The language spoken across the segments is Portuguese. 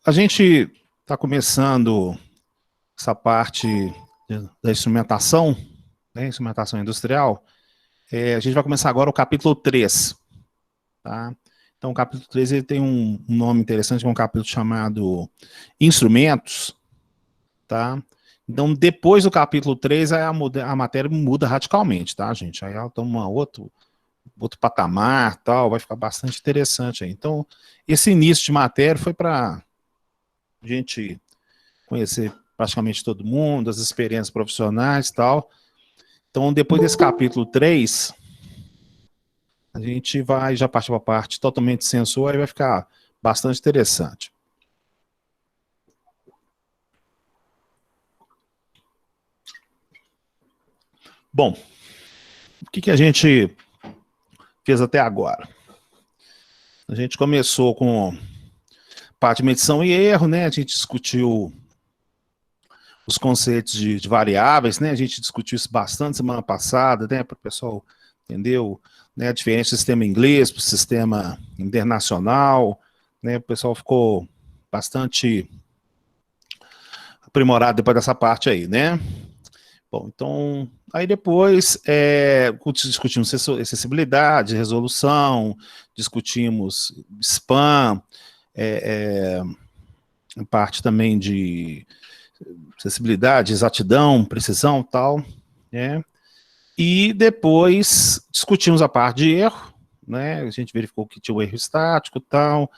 A gente está começando essa parte da instrumentação, né, instrumentação industrial. A gente vai começar agora o capítulo 3. Tá? Então, o capítulo 3 ele tem um nome interessante, que é um capítulo chamado Instrumentos. Tá? Então, depois do capítulo 3, a matéria muda radicalmente, tá, gente? Aí ela toma outro patamar, tal, vai ficar bastante interessante aí. Então, esse início de matéria foi para a gente conhecer praticamente todo mundo, as experiências profissionais e tal. Então, depois desse capítulo 3, a gente vai já partir para a parte totalmente sensor, aí vai ficar bastante interessante. Bom, o que a gente fez até agora? A gente começou com parte de medição e erro, né? A gente discutiu os conceitos de variáveis, né? A gente discutiu isso bastante semana passada, né? Para o pessoal entender, né, a diferença do sistema inglês para o sistema internacional, né? O pessoal ficou bastante aprimorado depois dessa parte aí, né? Bom, então, aí depois discutimos acessibilidade, resolução, discutimos spam, parte também de acessibilidade, exatidão, precisão e tal, né? E depois discutimos a parte de erro, né? A gente verificou que tinha o erro estático e tal,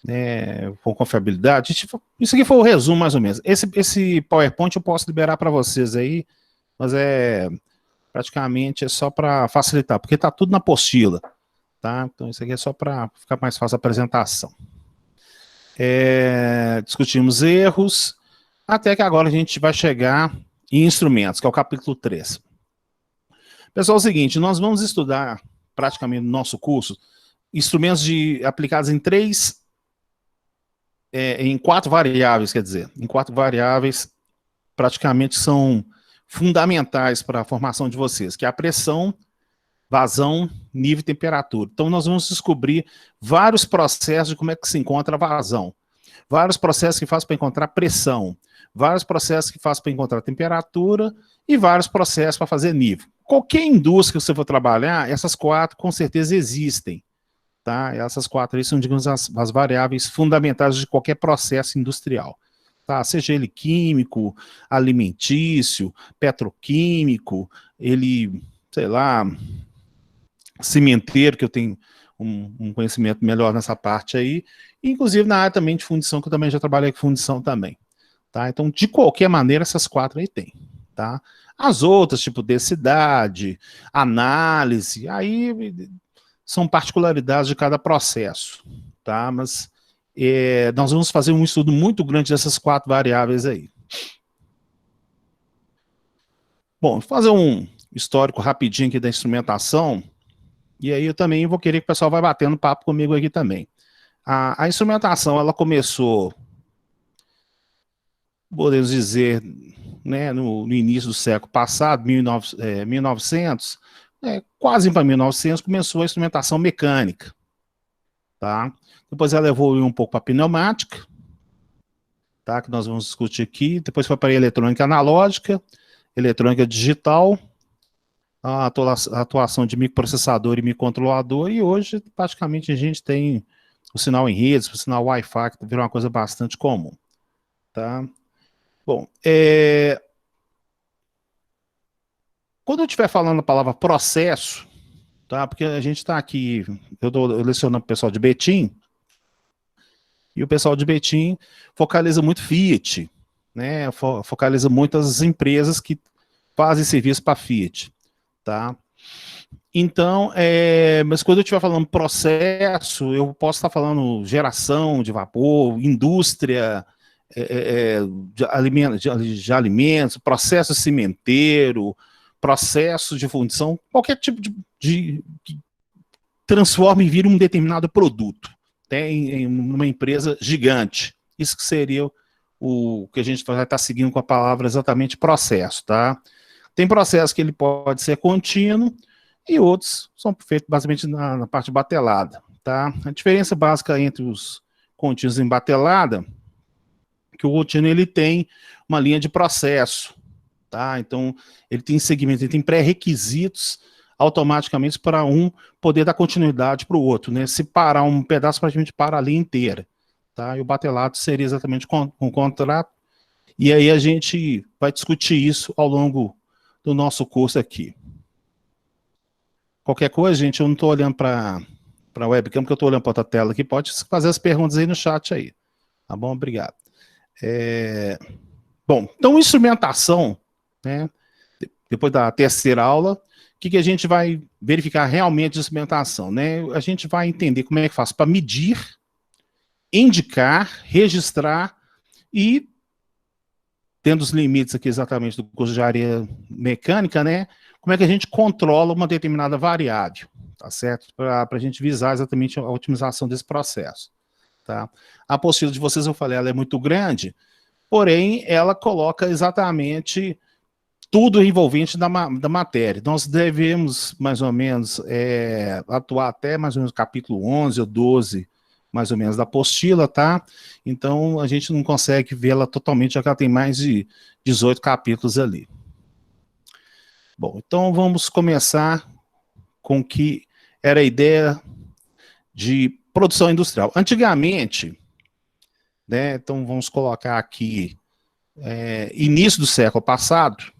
né? Com confiabilidade. Isso aqui foi o resumo, mais ou menos. Esse PowerPoint eu posso liberar para vocês aí, mas praticamente é só para facilitar, porque está tudo na apostila, tá? Então isso aqui é só para ficar mais fácil a apresentação. Discutimos erros, até que agora a gente vai chegar em instrumentos, que é o capítulo 3. Pessoal, é o seguinte, nós vamos estudar praticamente no nosso curso instrumentos aplicados em em 4 variáveis, quer dizer, em 4 variáveis praticamente são fundamentais para a formação de vocês, que é a pressão, vazão, nível e temperatura. Então nós vamos descobrir vários processos de como é que se encontra a vazão, vários processos que fazem para encontrar pressão, vários processos que fazem para encontrar temperatura e vários processos para fazer nível. Qualquer indústria que você for trabalhar, essas 4 com certeza existem. Tá? Essas 4 aí são, digamos, as variáveis fundamentais de qualquer processo industrial. Tá? Seja ele químico, alimentício, petroquímico, ele, sei lá, cimenteiro, que eu tenho um conhecimento melhor nessa parte aí, e inclusive na área também de fundição, que eu também já trabalhei com fundição também. Tá? Então, de qualquer maneira, essas 4 aí tem. Tá? As outras, tipo densidade, análise, aí são particularidades de cada processo, tá? Mas nós vamos fazer um estudo muito grande dessas 4 variáveis aí. Bom, vou fazer um histórico rapidinho aqui da instrumentação, e aí eu também vou querer que o pessoal vá batendo papo comigo aqui também. A instrumentação, ela começou, podemos dizer, né, no início do século passado, 1900, quase para 1900, começou a instrumentação mecânica. Tá? Depois ela evoluiu um pouco para pneumática, tá? Que nós vamos discutir aqui. Depois foi para a eletrônica analógica, eletrônica digital, a atuação de microprocessador e microcontrolador, e hoje praticamente a gente tem o sinal em redes, o sinal Wi-Fi, que virou uma coisa bastante comum. Tá? Bom, quando eu estiver falando a palavra processo, tá? Porque a gente está aqui, eu estou lecionando o pessoal de Betim, e o pessoal de Betim focaliza muito Fiat, né? Focaliza muitas empresas que fazem serviço para Fiat, tá? Então, mas quando eu estiver falando processo, eu posso estar falando geração de vapor, indústria de alimentos, processo cimenteiro, processo de fundição, qualquer tipo que transforma e vira um determinado produto, né, em uma empresa gigante. Isso que seria o que a gente vai estar seguindo com a palavra exatamente processo, tá? Tem processo que ele pode ser contínuo e outros são feitos basicamente na parte batelada, tá? A diferença básica entre os contínua embatelada, que o contínuo ele tem uma linha de processo, tá? Então, ele tem segmentos, ele tem pré-requisitos automaticamente para um poder dar continuidade para o outro, né? Se parar um pedaço, praticamente para a linha inteira, tá? E o batelado seria exatamente um contrato, e aí a gente vai discutir isso ao longo do nosso curso aqui. Qualquer coisa, gente, eu não estou olhando para a webcam, porque eu estou olhando para outra tela aqui, pode fazer as perguntas aí no chat aí, tá bom? Obrigado. Bom, então instrumentação, né? Depois da terceira aula, o que a gente vai verificar realmente de instrumentação, né? A gente vai entender como é que faz para medir, indicar, registrar e, tendo os limites aqui exatamente do curso de engenharia mecânica, né? Como é que a gente controla uma determinada variável, tá certo? Para a gente visar exatamente a otimização desse processo, tá? A apostila de vocês, eu falei, ela é muito grande, porém, ela coloca exatamente tudo envolvente da matéria. Nós devemos, mais ou menos, atuar até mais ou menos o capítulo 11 ou 12, mais ou menos, da apostila, tá? Então, a gente não consegue vê-la totalmente, já que ela tem mais de 18 capítulos ali. Bom, então vamos começar com o que era a ideia de produção industrial. Antigamente, né, então vamos colocar aqui início do século passado,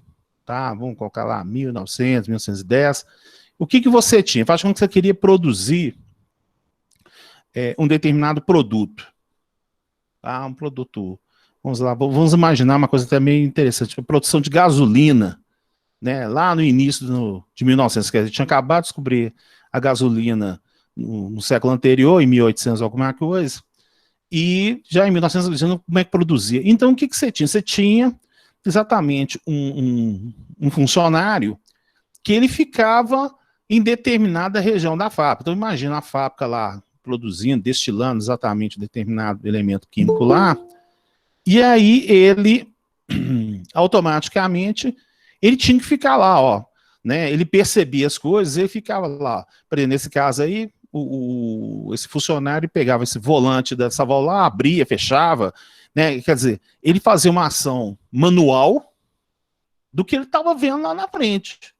tá? Vamos colocar lá 1900, 1910. O que você tinha? Faz com que você queria produzir um determinado produto. Tá? Um produto, vamos lá, vamos imaginar uma coisa até meio interessante, a produção de gasolina, né? Lá no início de 1900, quer dizer, tinha acabado de descobrir a gasolina no século anterior, em 1800 alguma coisa, e já em 1900, como é que produzia? Então, o que você tinha? Você tinha exatamente um funcionário que ele ficava em determinada região da fábrica. Então, imagina a fábrica lá produzindo, destilando exatamente determinado elemento químico lá, e aí ele, automaticamente, ele tinha que ficar lá, ó, né? Ele percebia as coisas, ele ficava lá. Por exemplo, nesse caso aí, esse funcionário pegava esse volante dessa válvula lá, abria, fechava, né? Quer dizer, ele fazia uma ação manual do que ele estava vendo lá na frente,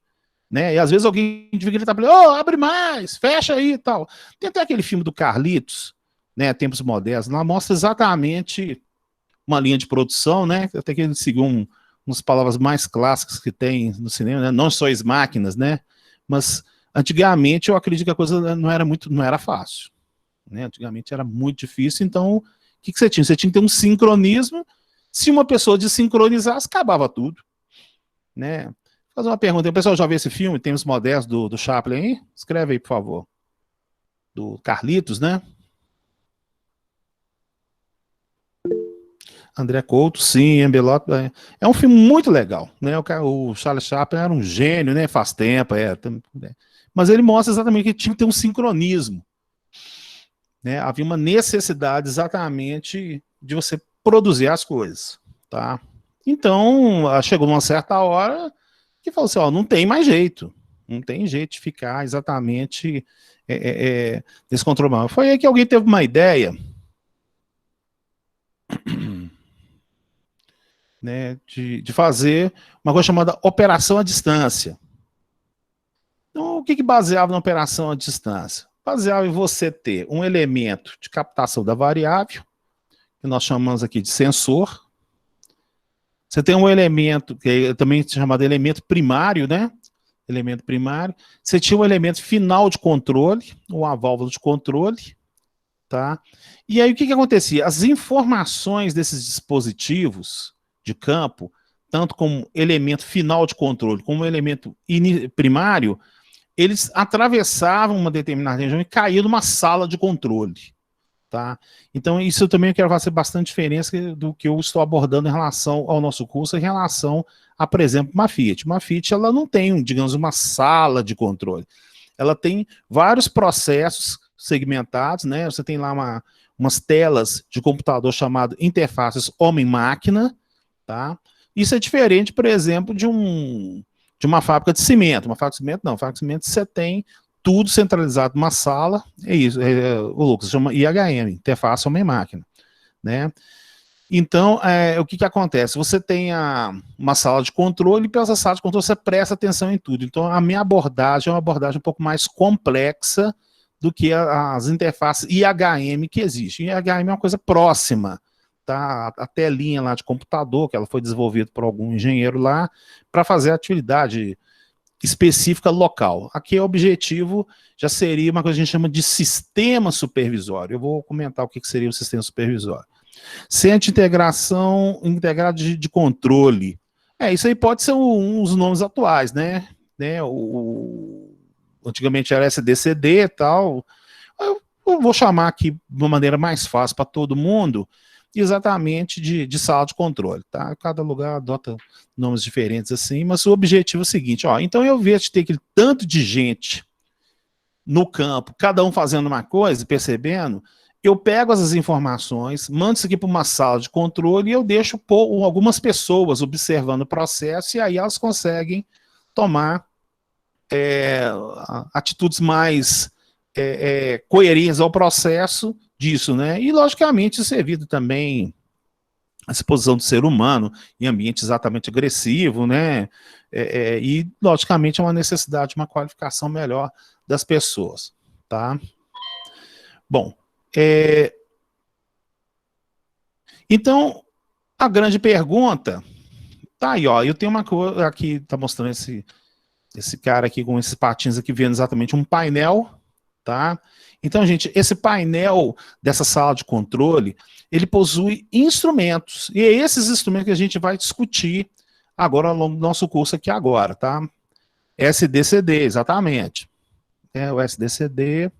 né? E às vezes alguém devia gritar para ele, ô, abre mais, fecha aí e tal. Tem até aquele filme do Carlitos, né, Tempos Modernos, lá mostra exatamente uma linha de produção, né? Até que ele seguiu umas palavras mais clássicas que tem no cinema, né? Não sois máquinas, né? Mas antigamente eu acredito que a coisa não era fácil, né? Antigamente era muito difícil, então o que você tinha? Você tinha que ter um sincronismo. Se uma pessoa desincronizasse, acabava tudo, né? Vou fazer uma pergunta, o pessoal já viu esse filme, Tempos Modernos, do Chaplin aí? Escreve aí, por favor. Do Carlitos, né? André Couto, sim, Embelot, é um filme muito legal, né? O Charles Chaplin era um gênio, né? Faz tempo, mas ele mostra exatamente que tinha que ter um sincronismo, né? Havia uma necessidade exatamente de você produzir as coisas, tá? Então, chegou uma certa hora que falou assim, ó, não tem mais jeito, não tem jeito de ficar exatamente descontrolado. Foi aí que alguém teve uma ideia, né, de fazer uma coisa chamada operação à distância. Então, o que baseava na operação à distância? Baseava em você ter um elemento de captação da variável, que nós chamamos aqui de sensor. Você tem um elemento, que é também chamado elemento primário, né? Elemento primário. Você tinha um elemento final de controle, ou uma válvula de controle, tá? E aí o que acontecia? As informações desses dispositivos de campo, tanto como elemento final de controle, como elemento primário, eles atravessavam uma determinada região e caíam numa sala de controle, tá? Então isso eu também quero fazer bastante diferença do que eu estou abordando em relação ao nosso curso, em relação a, por exemplo, uma Fiat. Uma Fiat, ela não tem, digamos, uma sala de controle. Ela tem vários processos segmentados, né? Você tem lá umas telas de computador chamado interfaces homem-máquina, tá? Isso é diferente, por exemplo, de uma fábrica de cimento. Uma fábrica de cimento não, fábrica de cimento você tem tudo centralizado numa sala, é isso, o Lucas chama IHM, interface homem-máquina, né? Então, o que acontece? Você tem uma sala de controle, e para essa sala de controle você presta atenção em tudo. Então, a minha abordagem é uma abordagem um pouco mais complexa do que as interfaces IHM que existem. IHM é uma coisa próxima, tá? A telinha lá de computador, que ela foi desenvolvida por algum engenheiro lá, para fazer atividade específica local. Aqui o objetivo já seria uma coisa que a gente chama de sistema supervisório. Eu vou comentar o que seria o sistema supervisório. Centro de integração integrado de controle. Isso aí pode ser uns nomes atuais, né? Antigamente era SDCD e tal. Eu vou chamar aqui de uma maneira mais fácil para todo mundo, exatamente de sala de controle, tá? Cada lugar adota nomes diferentes assim, mas o objetivo é o seguinte, ó, então eu vejo ter aquele tanto de gente no campo, cada um fazendo uma coisa, percebendo, eu pego essas informações, mando isso aqui para uma sala de controle e eu deixo algumas pessoas observando o processo e aí elas conseguem tomar atitudes mais coerentes ao processo disso, né? E, logicamente, isso evita também a exposição do ser humano em ambiente exatamente agressivo, né? E, logicamente, é uma necessidade de uma qualificação melhor das pessoas, tá? Bom, então, a grande pergunta tá aí, ó, eu tenho uma coisa aqui, tá mostrando esse cara aqui com esses patins aqui, vendo exatamente um painel, tá? Então, gente, esse painel dessa sala de controle, ele possui instrumentos, e é esses instrumentos que a gente vai discutir agora ao longo do nosso curso aqui agora, tá? SDCD, exatamente. O SDCD,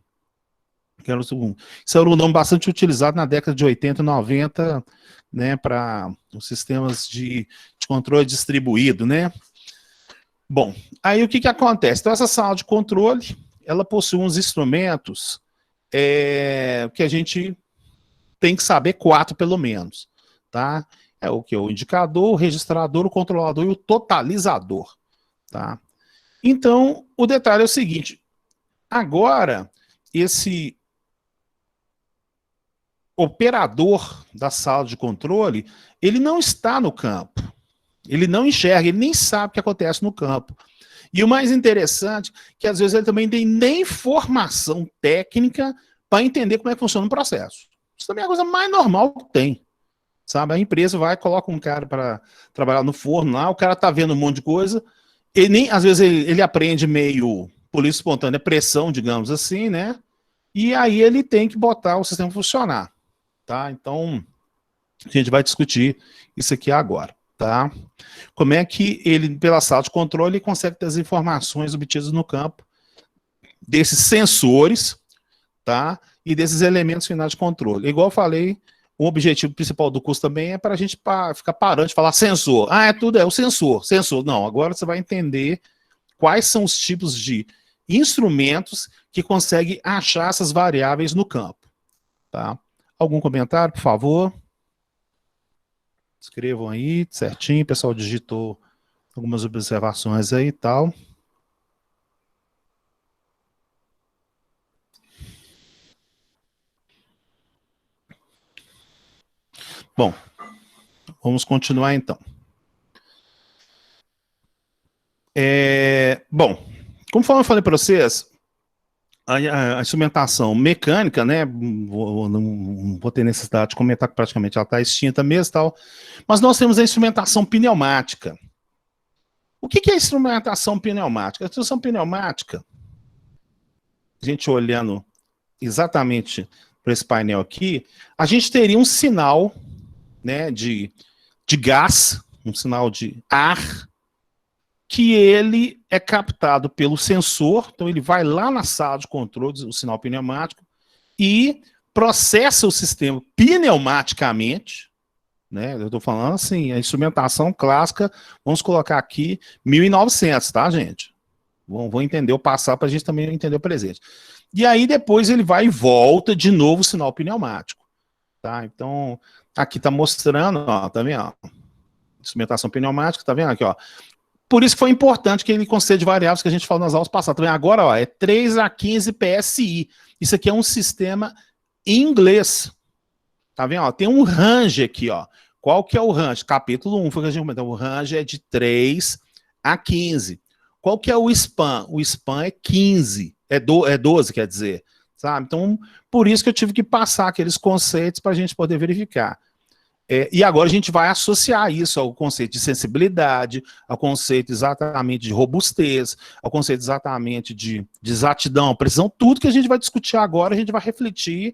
isso era um nome bastante utilizado na década de 80 e 90, né, para os sistemas de controle distribuído, né? Bom, aí o que acontece? Então, essa sala de controle, ela possui uns instrumentos que a gente tem que saber 4 pelo menos, tá? É o que? O indicador, o registrador, o controlador e o totalizador, tá? Então, o detalhe é o seguinte, agora, esse operador da sala de controle, ele não está no campo, ele não enxerga, ele nem sabe o que acontece no campo. E o mais interessante é que às vezes ele também tem nem formação técnica para entender como é que funciona o processo. Isso também é a coisa mais normal que tem. Sabe? A empresa vai, coloca um cara para trabalhar no forno lá, o cara tá vendo um monte de coisa, ele nem, às vezes ele aprende meio por livre espontânea pressão, digamos assim, né? E aí ele tem que botar o sistema funcionar, tá? Então, a gente vai discutir isso aqui agora, tá? Como é que ele, pela sala de controle, ele consegue ter as informações obtidas no campo desses sensores, tá? E desses elementos finais de controle. Igual eu falei, o objetivo principal do curso também é para a gente ficar parando de falar sensor. É o sensor. Não, agora você vai entender quais são os tipos de instrumentos que conseguem achar essas variáveis no campo, tá? Algum comentário, por favor? Escrevam aí, certinho, o pessoal digitou algumas observações aí e tal. Bom, vamos continuar então. Bom, conforme eu falei para vocês, a instrumentação mecânica, né, não vou ter necessidade de comentar que praticamente ela está extinta mesmo e tal, mas nós temos a instrumentação pneumática. O que é a instrumentação pneumática? A instrumentação pneumática, a gente olhando exatamente para esse painel aqui, a gente teria um sinal, né, de gás, um sinal de ar, que ele é captado pelo sensor, então ele vai lá na sala de controle, o sinal pneumático, e processa o sistema pneumaticamente, né? Eu estou falando assim, a instrumentação clássica, vamos colocar aqui 1900, tá, gente? Vamos entender o passado para a gente também entender o presente. E aí depois ele vai e volta de novo o sinal pneumático, tá? Então, aqui está mostrando, ó, tá vendo? Instrumentação pneumática, tá vendo aqui, ó? Por isso que foi importante aquele conceito de variáveis que a gente falou nas aulas passadas. Também agora, ó, é 3 a 15 PSI. Isso aqui é um sistema em inglês. Tá vendo? Ó, tem um range aqui, ó. Qual que é o range? Capítulo 1 foi o que a gente comentou. O range é de 3 a 15. Qual que é o span? O span é 15. É 12, quer dizer. Sabe? Então, por isso que eu tive que passar aqueles conceitos para a gente poder verificar. E agora a gente vai associar isso ao conceito de sensibilidade, ao conceito exatamente de robustez, ao conceito exatamente de exatidão, precisão, tudo que a gente vai discutir agora, a gente vai refletir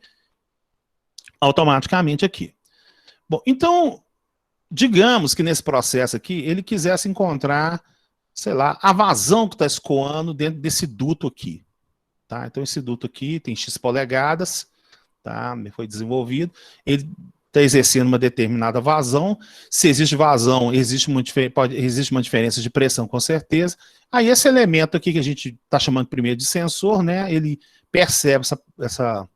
automaticamente aqui. Bom, então, digamos que nesse processo aqui, ele quisesse encontrar, sei lá, a vazão que está escoando dentro desse duto aqui. Tá? Então, esse duto aqui tem X polegadas, tá? Foi desenvolvido, ele está exercendo uma determinada vazão. Se existe vazão, existe uma diferença de pressão, com certeza. Aí esse elemento aqui que a gente está chamando primeiro de sensor, né, ele percebe essa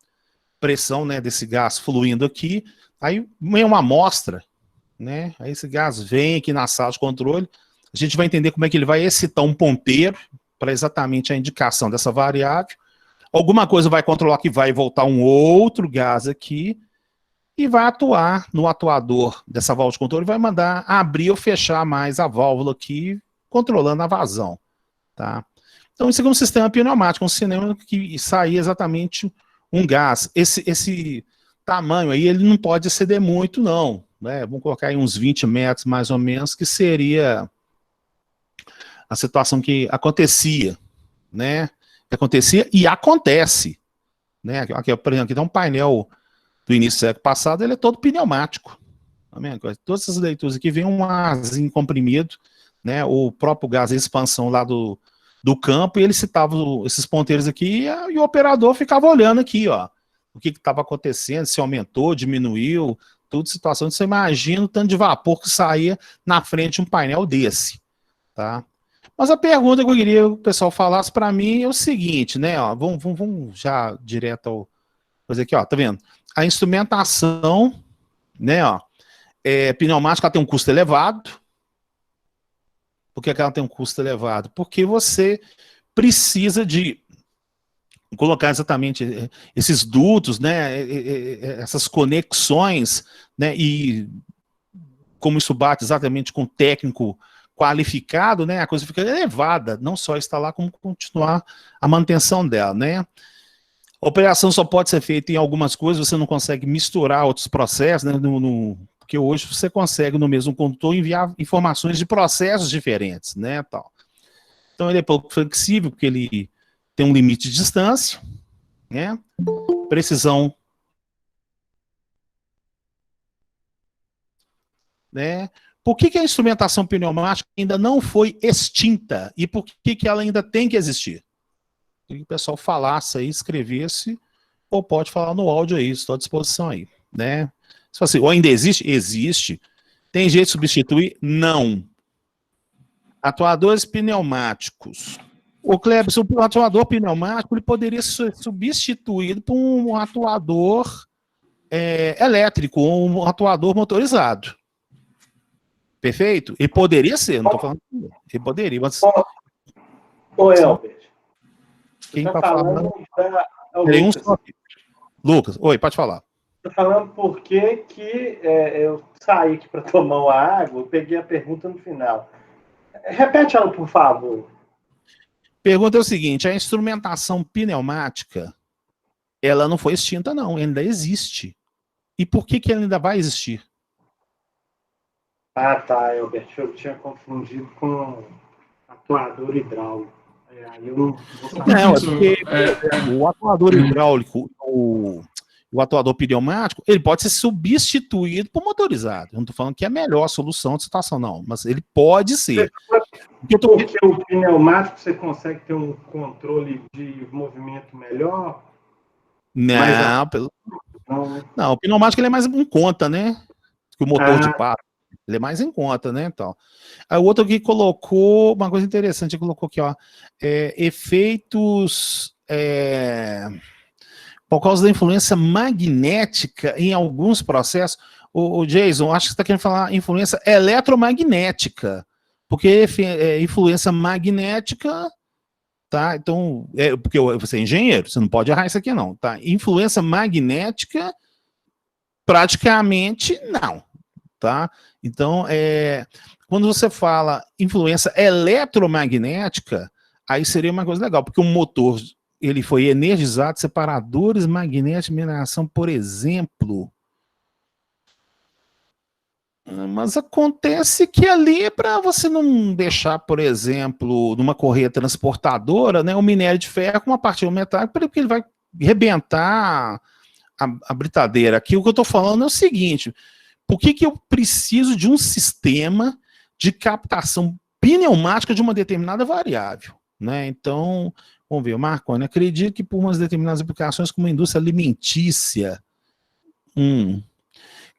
pressão, né, desse gás fluindo aqui, aí vem uma amostra, né, aí esse gás vem aqui na sala de controle, a gente vai entender como é que ele vai excitar um ponteiro para exatamente a indicação dessa variável. Alguma coisa vai controlar que vai voltar um outro gás aqui, e vai atuar no atuador dessa válvula de controle, vai mandar abrir ou fechar mais a válvula aqui, controlando a vazão. Tá? Então isso aqui é um sistema pneumático, um sistema que sai exatamente um gás. Esse tamanho aí, ele não pode exceder muito não, né? Vamos colocar aí uns 20 metros mais ou menos, que seria a situação que acontecia, né? Que acontecia e acontece, né? Aqui, por exemplo, aqui tem um painel do início do século passado, ele é todo pneumático. Todas essas leituras aqui vem um arzinho comprimido, né, o próprio gás de expansão lá do campo, e ele citava esses ponteiros aqui, e o operador ficava olhando aqui, ó, o que estava acontecendo, se aumentou, diminuiu, tudo situação. Você imagina o tanto de vapor que saía na frente de um painel desse, tá? Mas a pergunta que eu queria que o pessoal falasse para mim é o seguinte, né, ó, vamos já direto ao... Coisa aqui, ó, tá vendo? A instrumentação, né, ó, pneumática, ela tem um custo elevado. Por que ela tem um custo elevado? Porque você precisa de colocar exatamente esses dutos, né, essas conexões, né, e como isso bate exatamente com o técnico qualificado, né, a coisa fica elevada, não só instalar, como continuar a manutenção dela, né. A operação só pode ser feita em algumas coisas, você não consegue misturar outros processos, né, porque hoje você consegue no mesmo condutor enviar informações de processos diferentes, né, tal. Então ele é pouco flexível, porque ele tem um limite de distância, né, precisão, né. Por que a instrumentação pneumática ainda não foi extinta? E por que ela ainda tem que existir? Que o pessoal falasse aí, escrevesse, ou pode falar no áudio aí, estou à disposição aí, né? Se assim, ou ainda existe? Existe. Tem jeito de substituir? Não. Atuadores pneumáticos. O Kleber, o atuador pneumático, ele poderia ser substituído por um atuador elétrico, ou um atuador motorizado. Perfeito? Ele poderia ser, não estou falando que ele poderia, mas... Ô, Elber. Quem está falando? Tem um só. Lucas, oi, pode falar. Estou falando porque que eu saí aqui para tomar uma água, eu peguei a pergunta no final. Repete ela, por favor. Pergunta é o seguinte, a instrumentação pneumática, ela não foi extinta não, ainda existe. E por que ela ainda vai existir? Ah, tá, Elber, eu tinha confundido com atuador hidráulico. Aí eu não, é porque o atuador hidráulico, o atuador pneumático, ele pode ser substituído por motorizado. Eu não estou falando que é a melhor solução de situação, não, mas ele pode ser. Porque o pneumático você consegue ter um controle de movimento melhor? Não, o pneumático ele é mais em conta, né? Que o motor de pato. Ele é mais em conta, né? Então. Aí o outro aqui colocou uma coisa interessante, ele colocou aqui, ó, efeitos por causa da influência magnética em alguns processos. O Jason, acho que você está querendo falar influência eletromagnética. Porque influência magnética, tá? Então, porque você é engenheiro, você não pode errar isso aqui não, tá? Influência magnética, praticamente não, tá? Então, quando você fala influência eletromagnética, aí seria uma coisa legal, porque o motor, ele foi energizado, separadores magnéticos de mineração, por exemplo. Mas acontece que ali, para você não deixar, por exemplo, numa correia transportadora, né, o minério de ferro com uma partícula metálica, porque ele vai arrebentar a britadeira. Aqui o que eu estou falando é o seguinte: por que eu preciso de um sistema de captação pneumática de uma determinada variável? Né? Então, vamos ver, Marconi, acredito que por umas determinadas aplicações como a indústria alimentícia,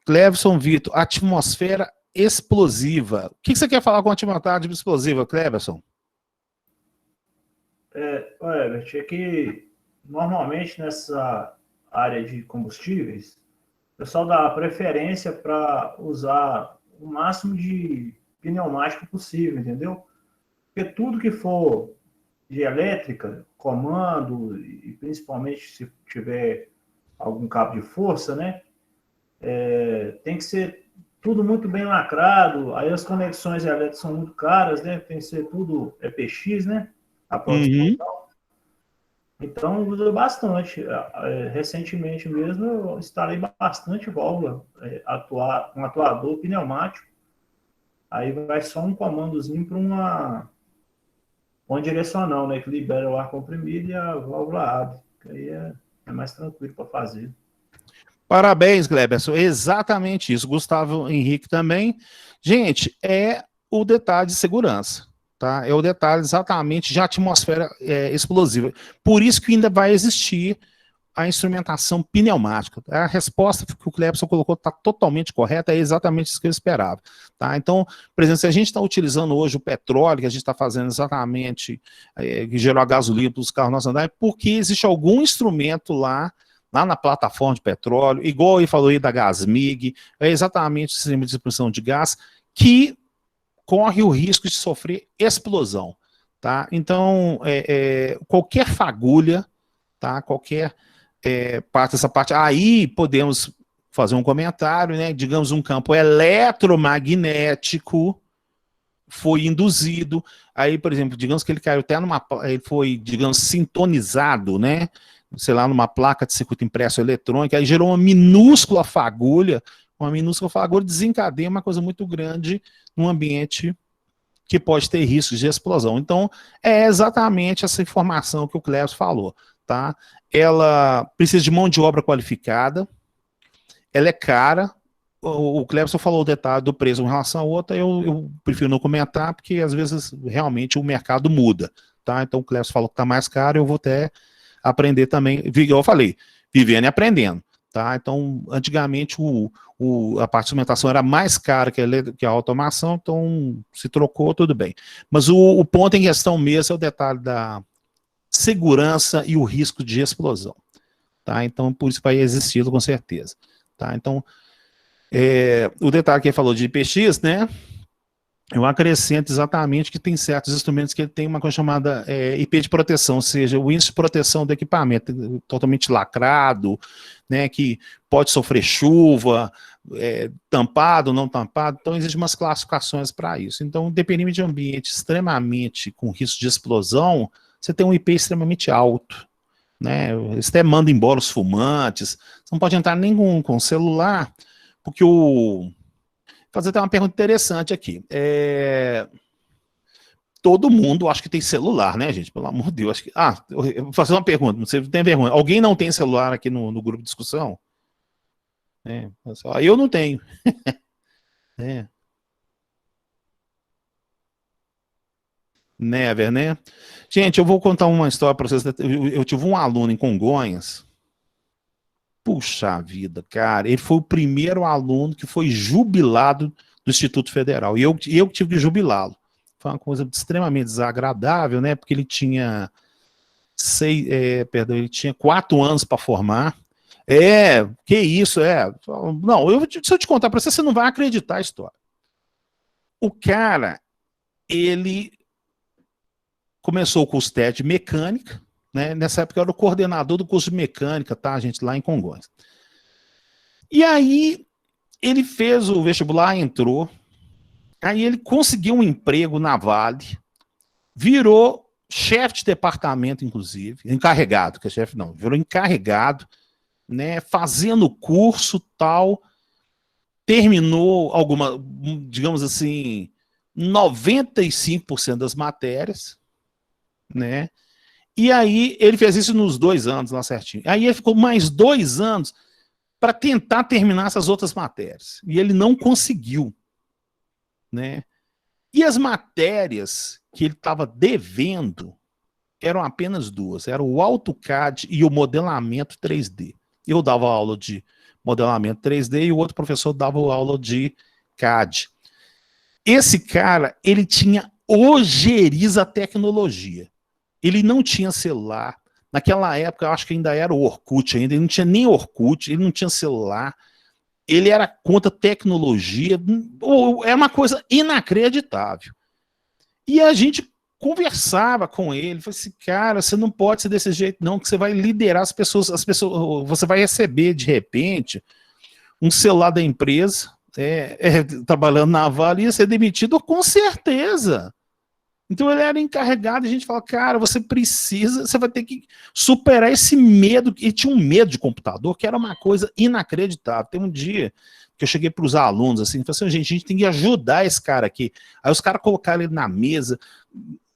Cleverson Vitor, atmosfera explosiva. O que você quer falar com atmosfera explosiva, Cleverson? Herbert, é que normalmente nessa área de combustíveis, o pessoal dá preferência para usar o máximo de pneumático possível, entendeu? Porque tudo que for de elétrica, comando, e principalmente se tiver algum cabo de força, né? Tem que ser tudo muito bem lacrado, aí as conexões elétricas são muito caras, né? Tem que ser tudo EPX, né? Então usa bastante. Recentemente mesmo eu instalei bastante válvula, um atuador pneumático. Aí vai só um comandozinho para uma direcional, né? Que libera o ar comprimido e a válvula abre. Aí é mais tranquilo para fazer. Parabéns, Gleberson. Exatamente isso. Gustavo Henrique também. Gente, é o detalhe de segurança, tá? É o detalhe exatamente de atmosfera explosiva. Por isso que ainda vai existir a instrumentação pneumática. A resposta que o Cleberson colocou está totalmente correta, é exatamente isso que eu esperava. Tá? Então, por exemplo, se a gente está utilizando hoje o petróleo, que a gente está fazendo exatamente, que gerou a gasolina para os carros nossos andarem, porque existe algum instrumento lá na plataforma de petróleo, igual ele falou aí da Gasmig, é exatamente o sistema de distribuição de gás que corre o risco de sofrer explosão. Tá? Então, qualquer fagulha, tá? Qualquer parte dessa parte, aí podemos fazer um comentário, né? Digamos, um campo eletromagnético foi induzido, aí, por exemplo, digamos que ele caiu até ele foi, digamos, sintonizado, né? Sei lá, numa placa de circuito impresso eletrônico, aí gerou uma minúscula fagulha desencadeia uma coisa muito grande num ambiente que pode ter riscos de explosão. Então, é exatamente essa informação que o Cleverson falou, tá? Ela precisa de mão de obra qualificada, ela é cara. O Cleverson falou o detalhe do preço em relação a outra, eu prefiro não comentar, porque às vezes realmente o mercado muda, tá? Então o Cleverson falou que está mais caro, eu vou até aprender também, eu falei, vivendo e aprendendo, tá? Então, antigamente a parte de instrumentação era mais cara que a automação, então se trocou, tudo bem. Mas o ponto em questão mesmo é o detalhe da segurança e o risco de explosão, tá? Então, por isso vai existir com certeza, tá? Então, o detalhe que ele falou de IPX, né? Eu acrescento exatamente que tem certos instrumentos que tem uma coisa chamada IP de proteção, ou seja, o índice de proteção do equipamento totalmente lacrado, né, que pode sofrer chuva, tampado, não tampado, então existem umas classificações para isso. Então, dependendo de ambiente extremamente com risco de explosão, você tem um IP extremamente alto, né, você até manda embora os fumantes, você não pode entrar nem com celular, porque fazer até uma pergunta interessante aqui. Todo mundo acho que tem celular, né, gente? Pelo amor de Deus. Acho que... eu vou fazer uma pergunta. Você tem vergonha? Alguém não tem celular aqui no grupo de discussão? Eu não tenho. Never, né? Gente, eu vou contar uma história para vocês. Eu tive um aluno em Congonhas. Puxa vida, cara. Ele foi o primeiro aluno que foi jubilado do Instituto Federal. E eu tive que jubilá-lo. Foi uma coisa extremamente desagradável, né? Porque ele tinha ele tinha 4 anos para formar. Que isso, Não, se eu te contar para você, você não vai acreditar a história. O cara ele começou o curso técnico de mecânica, né? Nessa época eu era o coordenador do curso de mecânica, tá, gente, lá em Congonhas. E aí ele fez o vestibular, entrou, aí ele conseguiu um emprego na Vale, virou chefe de departamento, inclusive, encarregado, que é chefe não, virou encarregado, né, fazendo curso tal, terminou alguma, digamos assim, 95% das matérias, né, e aí ele fez isso nos 2 anos lá certinho. Aí ele ficou mais 2 anos para tentar terminar essas outras matérias, e ele não conseguiu, né, e as matérias que ele estava devendo eram apenas 2, era o AutoCAD e o modelamento 3D. Eu dava aula de modelamento 3D e o outro professor dava aula de CAD. Esse cara, ele tinha ojeriza tecnologia. Ele não tinha celular. Naquela época, eu acho que ainda era o Orkut, ainda ele não tinha nem Orkut, ele não tinha celular. Ele era contra tecnologia. É uma coisa inacreditável. E a gente conversava com ele, falei assim, cara, você não pode ser desse jeito não, que você vai liderar as pessoas, você vai receber de repente um celular da empresa, trabalhando na Vale, ia ser demitido com certeza. Então ele era encarregado, e a gente fala, cara, você vai ter que superar esse medo, e tinha um medo de computador, que era uma coisa inacreditável. Tem um dia que eu cheguei para os alunos, assim, falei assim, gente, a gente tem que ajudar esse cara aqui. Aí os caras colocaram ele na mesa,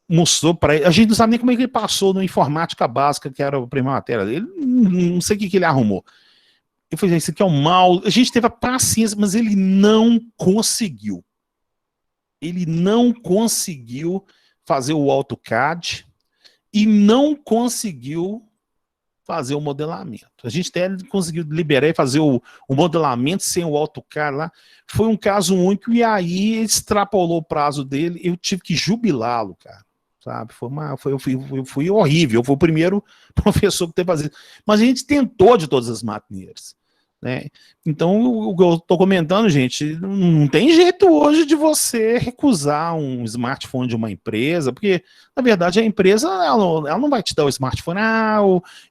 mostrou para ele, a gente não sabe nem como é que ele passou no informática básica, que era a primeira matéria dele, não sei o que ele arrumou. Eu falei, isso aqui é um mal, a gente teve a paciência, mas ele não conseguiu. Ele não conseguiu fazer o AutoCAD e não conseguiu fazer o modelamento. A gente até conseguiu liberar e fazer o modelamento sem o AutoCAD lá. Foi um caso único e aí extrapolou o prazo dele. Eu tive que jubilá-lo, cara. Sabe? Foi horrível. Eu fui o primeiro professor que teve que fazer isso. Mas a gente tentou de todas as maneiras. Né? Então, o que eu estou comentando, gente, não tem jeito hoje de você recusar um smartphone de uma empresa, porque, na verdade, a empresa ela não vai te dar o smartphone,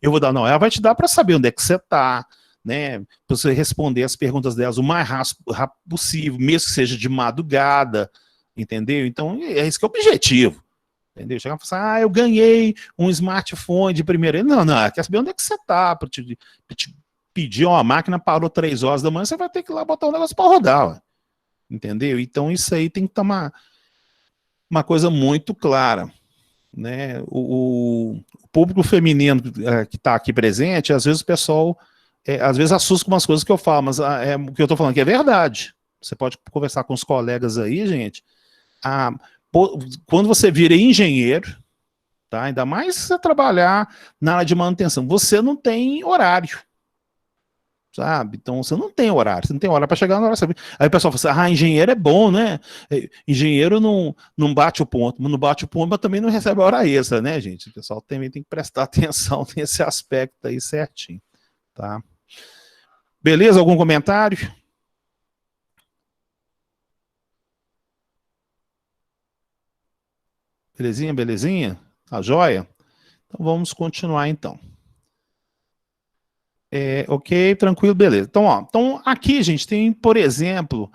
eu vou dar, não, ela vai te dar para saber onde é que você está, né, para você responder as perguntas delas o mais rápido possível, mesmo que seja de madrugada, entendeu? Então, é esse que é o objetivo. Entendeu? Chegar e falar assim, eu ganhei um smartphone de primeira. Não, quer saber onde é que você está para te pedir, a máquina parou 3 horas da manhã, você vai ter que ir lá botar um negócio para rodar, ó. Entendeu? Então isso aí tem que tomar uma coisa muito clara, né? O público feminino que está aqui presente, às vezes o pessoal, às vezes assusta com umas coisas que eu falo, mas o que eu estou falando aqui é verdade. Você pode conversar com os colegas aí, gente. Quando você vira engenheiro, tá? Ainda mais se você trabalhar na área de manutenção, você não tem horário. Sabe? Então você não tem horário para chegar na hora. Sabe? Aí o pessoal fala assim, engenheiro é bom, né? Engenheiro não bate o ponto, não bate o ponto, mas também não recebe hora extra, né, gente? O pessoal também tem que prestar atenção nesse aspecto aí certinho, tá? Beleza? Algum comentário? Belezinha? Tá joia? Então vamos continuar então. Ok, tranquilo, beleza. Então aqui, gente, tem, por exemplo,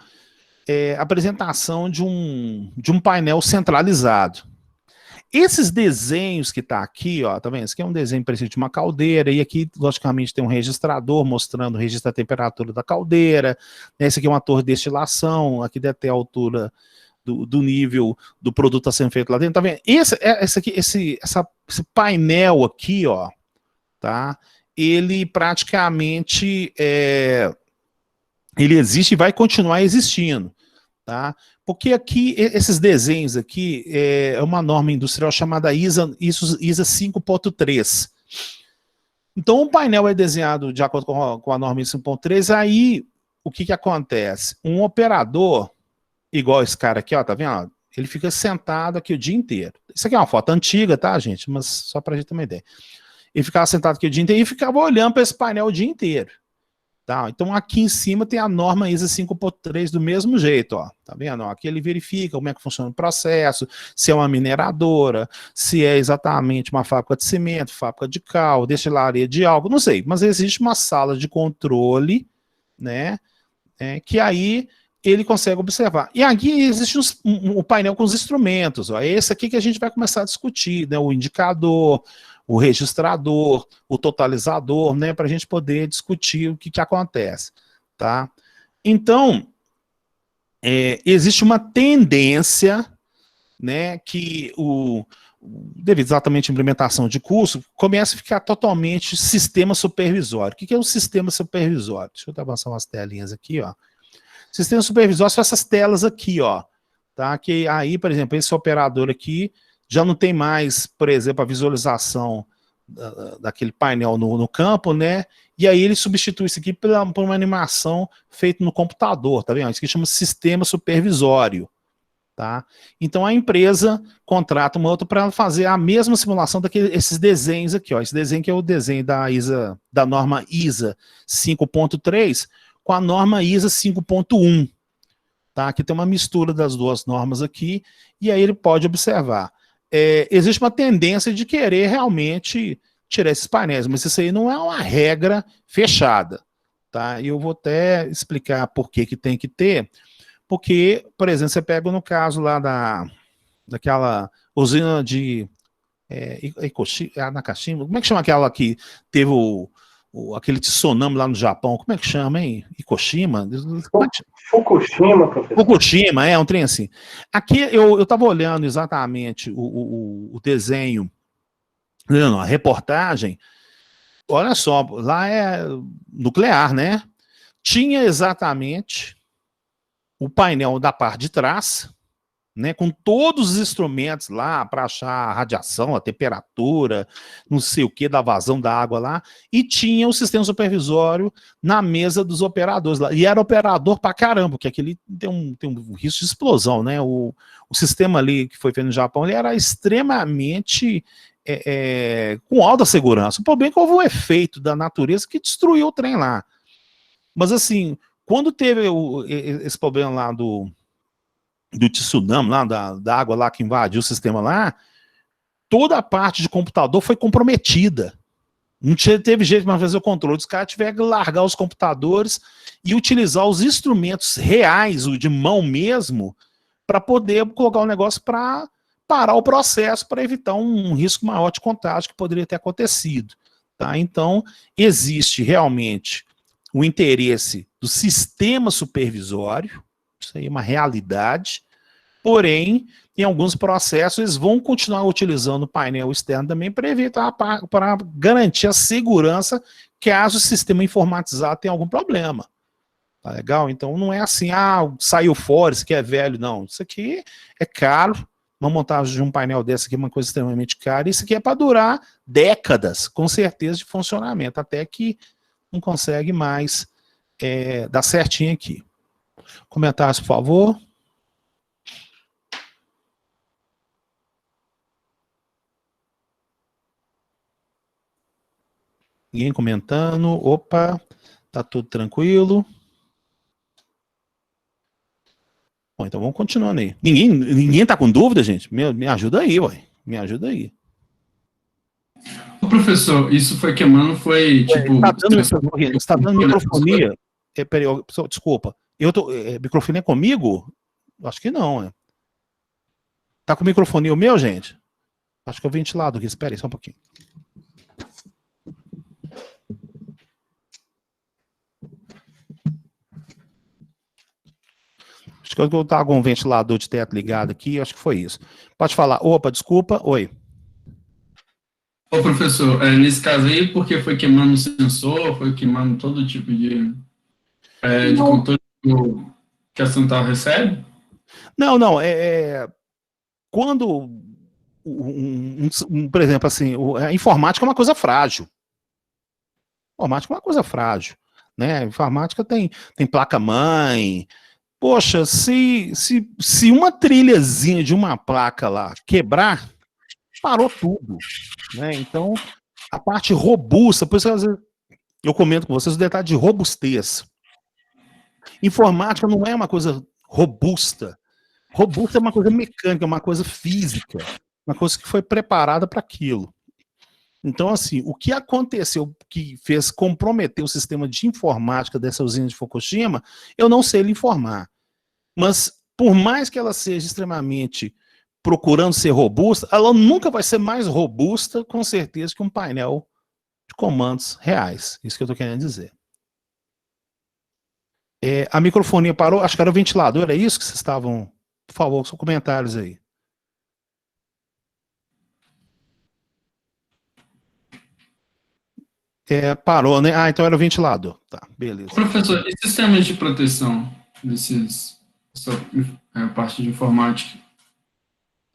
apresentação de um painel centralizado. Esses desenhos que está aqui, ó, tá vendo? Esse aqui é um desenho parecido de uma caldeira, e aqui, logicamente, tem um registrador mostrando o registro da temperatura da caldeira. Esse aqui é uma torre de destilação, aqui deve ter a altura do nível do produto a sendo feito lá dentro, tá vendo? Esse painel aqui, ó, tá? Ele praticamente ele existe e vai continuar existindo, tá? Porque aqui, esses desenhos aqui, é uma norma industrial chamada ISA 5.3. Então, o painel é desenhado de acordo com a norma ISA 5.3, aí, o que acontece? Um operador, igual esse cara aqui, ó, tá vendo? Ele fica sentado aqui o dia inteiro. Isso aqui é uma foto antiga, tá, gente? Mas só pra gente ter uma ideia. Ele ficava sentado aqui o dia inteiro e ficava olhando para esse painel o dia inteiro. Tá? Então, aqui em cima tem a norma ISA 5.3 do mesmo jeito, ó. Tá vendo? Ó, aqui ele verifica como é que funciona o processo, se é uma mineradora, se é exatamente uma fábrica de cimento, fábrica de cal, destilaria de álcool, não sei. Mas existe uma sala de controle, né? Que aí ele consegue observar. E aqui existe um painel com os instrumentos, ó. Esse aqui que a gente vai começar a discutir, né? O indicador, o registrador, o totalizador, né, para a gente poder discutir o que acontece, tá? Então, existe uma tendência, né, que devido exatamente à implementação de curso, começa a ficar totalmente sistema supervisório. O que é um sistema supervisório? Deixa eu avançar umas telinhas aqui, ó. Sistema supervisório são essas telas aqui, ó, tá? Que aí, por exemplo, esse operador aqui já não tem mais, por exemplo, a visualização daquele painel no campo, né? E aí ele substitui isso aqui por uma animação feita no computador, tá vendo? Isso aqui chama sistema supervisório, tá? Então a empresa contrata uma outra para fazer a mesma simulação desses desenhos aqui, ó. Esse desenho que é o desenho da norma ISA 5.3 com a norma ISA 5.1, tá? Aqui tem uma mistura das duas normas aqui, e aí ele pode observar. Existe uma tendência de querer realmente tirar esses painéis, mas isso aí não é uma regra fechada, tá? E eu vou até explicar por que tem que ter, porque, por exemplo, você pega no caso lá daquela usina de Nakashima, como é que chama aquela que teve aquele tsunami lá no Japão, como é que chama, hein? Ikoshima? Fukushima, professor. Fukushima, um trem assim. Aqui eu estava olhando exatamente o desenho, não, a reportagem, olha só, lá é nuclear, né? Tinha exatamente o painel da parte de trás, né, com todos os instrumentos lá para achar a radiação, a temperatura, não sei o que, da vazão da água lá, e tinha o sistema supervisório na mesa dos operadores lá, e era operador pra caramba, porque aquele tem um risco de explosão, né, o sistema ali que foi feito no Japão, ele era extremamente com alta segurança. O problema é que houve um efeito da natureza que destruiu o trem lá. Mas assim, quando teve esse problema lá do tsunami, lá, da água lá que invadiu o sistema lá, toda a parte de computador foi comprometida. Não teve jeito para fazer o controle. Os caras tiveram que largar os computadores e utilizar os instrumentos reais, o de mão mesmo, para poder colocar o negócio para parar o processo, para evitar um risco maior de contágio que poderia ter acontecido. Tá? Então, existe realmente o interesse do sistema supervisório, isso aí é uma realidade, porém, em alguns processos, eles vão continuar utilizando o painel externo também para evitar, para garantir a segurança caso o sistema informatizado tenha algum problema. Tá legal? Então, não é assim, saiu fora, isso aqui é velho, não. Isso aqui é caro, uma montagem de um painel desse aqui é uma coisa extremamente cara, isso aqui é para durar décadas, com certeza, de funcionamento, até que não consegue mais dar certinho aqui. Comentários, por favor. Ninguém comentando. Opa, tá tudo tranquilo. Bom, então vamos continuando aí. Ninguém tá com dúvida, gente? Me ajuda aí, ué. Me ajuda aí. Ô, professor, isso foi queimando, foi tipo... Está dando microfonia? Peraí, desculpa. Microfonia comigo? Acho que não, Tá com microfonia o meu, gente? Acho que é o ventilador aqui. Espera aí, só um pouquinho. Acho que eu estava com um ventilador de teto ligado aqui, acho que foi isso. Pode falar. Opa, desculpa. Oi. Ô, professor, nesse caso aí, porque foi queimando o sensor, foi queimando todo tipo de controle que a Central recebe? Não. Quando, por exemplo, assim, a informática é uma coisa frágil. A informática é uma coisa frágil, né? A informática tem placa-mãe. Poxa, se uma trilhazinha de uma placa lá quebrar, parou tudo, né? Então, a parte robusta, por isso que às vezes eu comento com vocês o detalhe de robustez. Informática não é uma coisa robusta. Robusta é uma coisa mecânica, uma coisa física, uma coisa que foi preparada para aquilo. Então, assim, o que aconteceu que fez comprometer o sistema de informática dessa usina de Fukushima, eu não sei lhe informar. Mas, por mais que ela seja extremamente procurando ser robusta, ela nunca vai ser mais robusta, com certeza, que um painel de comandos reais. Isso que eu estou querendo dizer. A microfonia parou, acho que era o ventilador, é isso que vocês estavam... Por favor, seus comentários aí. Parou, né? Ah, então era o ventilador. Tá, beleza. Professor, e sistemas de proteção essa parte de informática?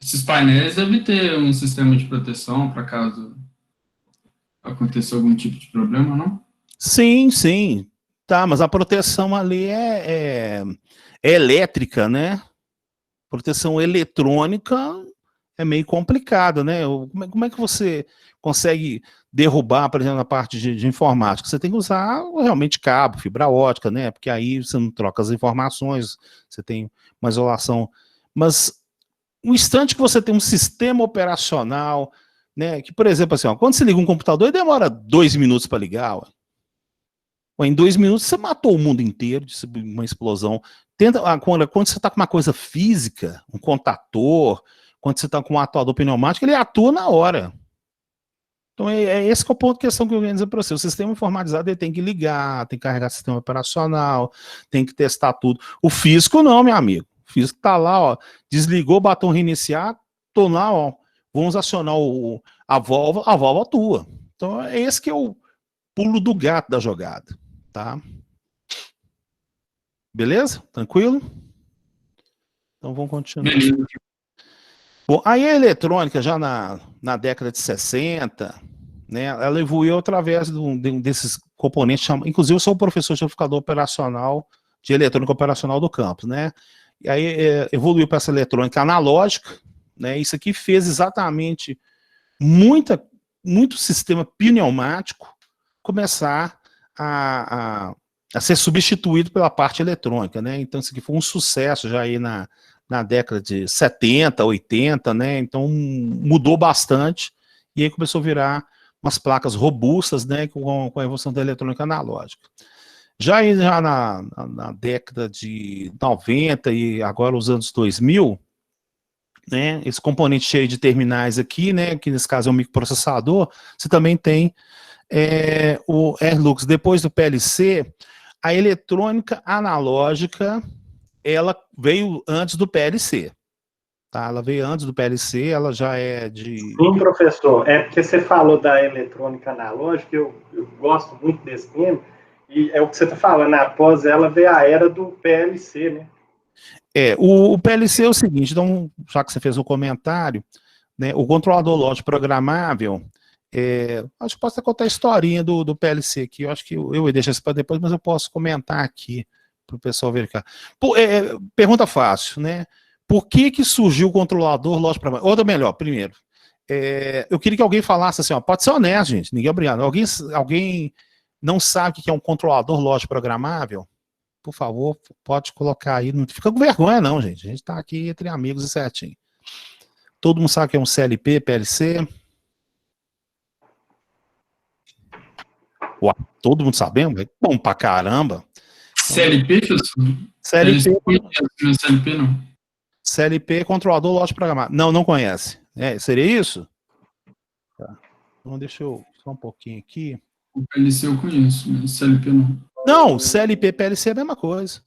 Esses painéis devem ter um sistema de proteção para caso aconteça algum tipo de problema, não? Sim, sim. Tá, mas a proteção ali é elétrica, né? Proteção eletrônica é meio complicada, né? Como é que você consegue derrubar, por exemplo, na parte de informática? Você tem que usar realmente cabo, fibra ótica, né? Porque aí você não troca as informações, você tem uma isolação. Mas no instante que você tem um sistema operacional, né? Que, por exemplo, assim, ó, quando você liga um computador, ele demora 2 minutos para ligar, ó. Em 2 minutos você matou o mundo inteiro de uma explosão. Quando você está com uma coisa física, um contator, quando você está com um atuador pneumático, ele atua na hora. Então esse que é o ponto de questão que eu quero dizer para você. O sistema informatizado ele tem que ligar, tem que carregar o sistema operacional, tem que testar tudo. O físico não, meu amigo. O físico está lá, ó, desligou, botão reiniciar, tô lá, ó, vamos acionar a válvula atua. Então é esse que é o pulo do gato da jogada, tá? Beleza? Tranquilo? Então vamos continuar. Beleza. Bom, aí a eletrônica, já na década de 60, né, ela evoluiu através desses componentes, inclusive eu sou o professor de amplificador operacional, de eletrônica operacional do campus, né? E aí evoluiu para essa eletrônica analógica, né? Isso aqui fez exatamente muito sistema pneumático começar a ser substituído pela parte eletrônica, né? Então isso aqui foi um sucesso já aí na década de 70, 80, né? Então mudou bastante e aí começou a virar umas placas robustas, né? Com a evolução da eletrônica analógica. Já na década de 90 e agora os anos 2000, né? Esse componente cheio de terminais aqui, né? Que nesse caso é um microprocessador, você também tem o Airlux. Depois do PLC, a eletrônica analógica ela veio antes do PLC, tá? Ela veio antes do PLC, ela já é de... Sim, professor, é porque você falou da eletrônica analógica, eu gosto muito desse tema, e é o que você está falando, após ela veio a era do PLC, né? O PLC é o seguinte, então, já que você fez o comentário, né, o controlador lógico programável, acho que posso até contar a historinha do PLC aqui, eu acho que eu ia deixar isso para depois, mas eu posso comentar aqui, para o pessoal verificar. Pergunta fácil, né? Por que surgiu o controlador lógico programável? Ou melhor, primeiro, eu queria que alguém falasse assim, ó, pode ser honesto, gente, ninguém é obrigado. Alguém não sabe o que é um controlador lógico programável? Por favor, pode colocar aí. Não fica com vergonha, não, gente. A gente está aqui entre amigos e certinho. Todo mundo sabe o que é um CLP, PLC? Ué, todo mundo sabendo? É bom pra caramba. CLP, professor? CLP não. CLP, controlador lógico programável. Não conhece. Seria isso? Tá. Então deixa eu só um pouquinho aqui. O PLC eu conheço, mas CLP não. Não, CLP e PLC é a mesma coisa.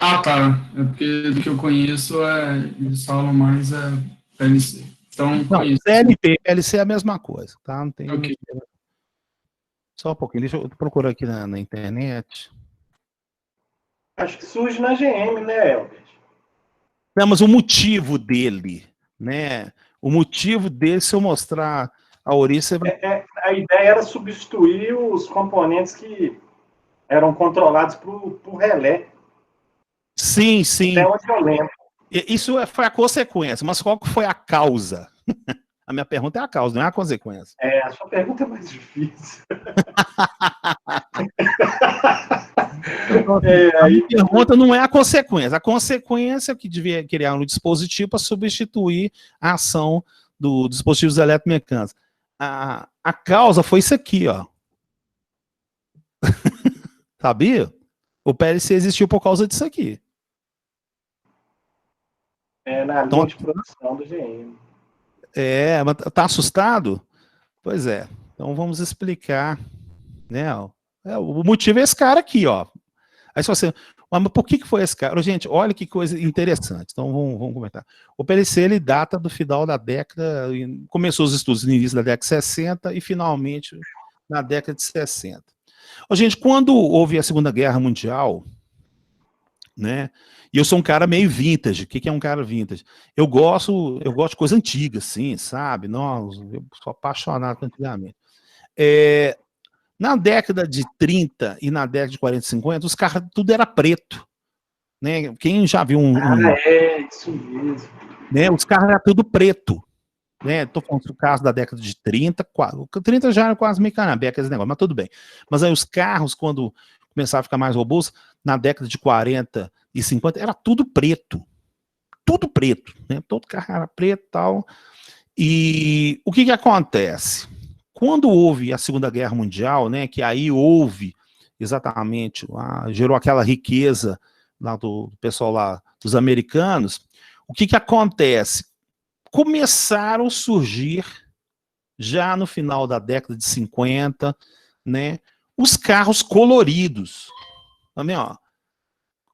Ah, tá. É porque do que eu conheço, eles falam mais PLC. Então, conheço. CLP e PLC é a mesma coisa, tá? Não tem... Okay. Só um pouquinho, deixa eu procurar aqui na internet. Acho que surge na GM, né, Elbert? Não, mas o motivo dele, né? O motivo dele, se eu mostrar a origem, você vai... A ideia era substituir os componentes que eram controlados por relé. Sim, sim. Até onde eu lembro. Isso foi a consequência, mas qual que foi a causa? A minha pergunta é a causa, não é a consequência. A sua pergunta é mais difícil. A minha pergunta não é a consequência. A consequência é que devia criar um dispositivo para substituir a ação dos dispositivos eletromecânicos. A causa foi isso aqui, ó. Sabia? O PLC existiu por causa disso aqui. Na linha de produção do GM. Mas tá assustado? Pois é. Então vamos explicar, né? O motivo é esse cara aqui, ó. Aí se você, mas por que foi esse cara? Gente, olha que coisa interessante. Então vamos comentar. O PLC ele data do final da década, começou os estudos no início da década de 60 e finalmente na década de 60. Gente, quando houve a Segunda Guerra Mundial, né? E eu sou um cara meio vintage. O que é um cara vintage? Eu gosto de coisa antiga, assim, sabe? Nossa, eu sou apaixonado por antigamente. Na década de 30 e na década de 40 e 50, os carros tudo era preto. Né? Quem já viu isso mesmo. Né? Os carros eram tudo preto. Né? Estou falando do caso da década de 30, 30 já era quase meio canabeca esse negócio, mas tudo bem. Mas aí os carros, quando começaram a ficar mais robustos, na década de 40 e 50, era tudo preto. Tudo preto. Né? Todo carro era preto e tal. E o que acontece? Quando houve a Segunda Guerra Mundial, né, que aí houve exatamente, gerou aquela riqueza lá do pessoal lá, dos americanos, o que acontece? Começaram a surgir, já no final da década de 50, né, os carros coloridos. Também, ó.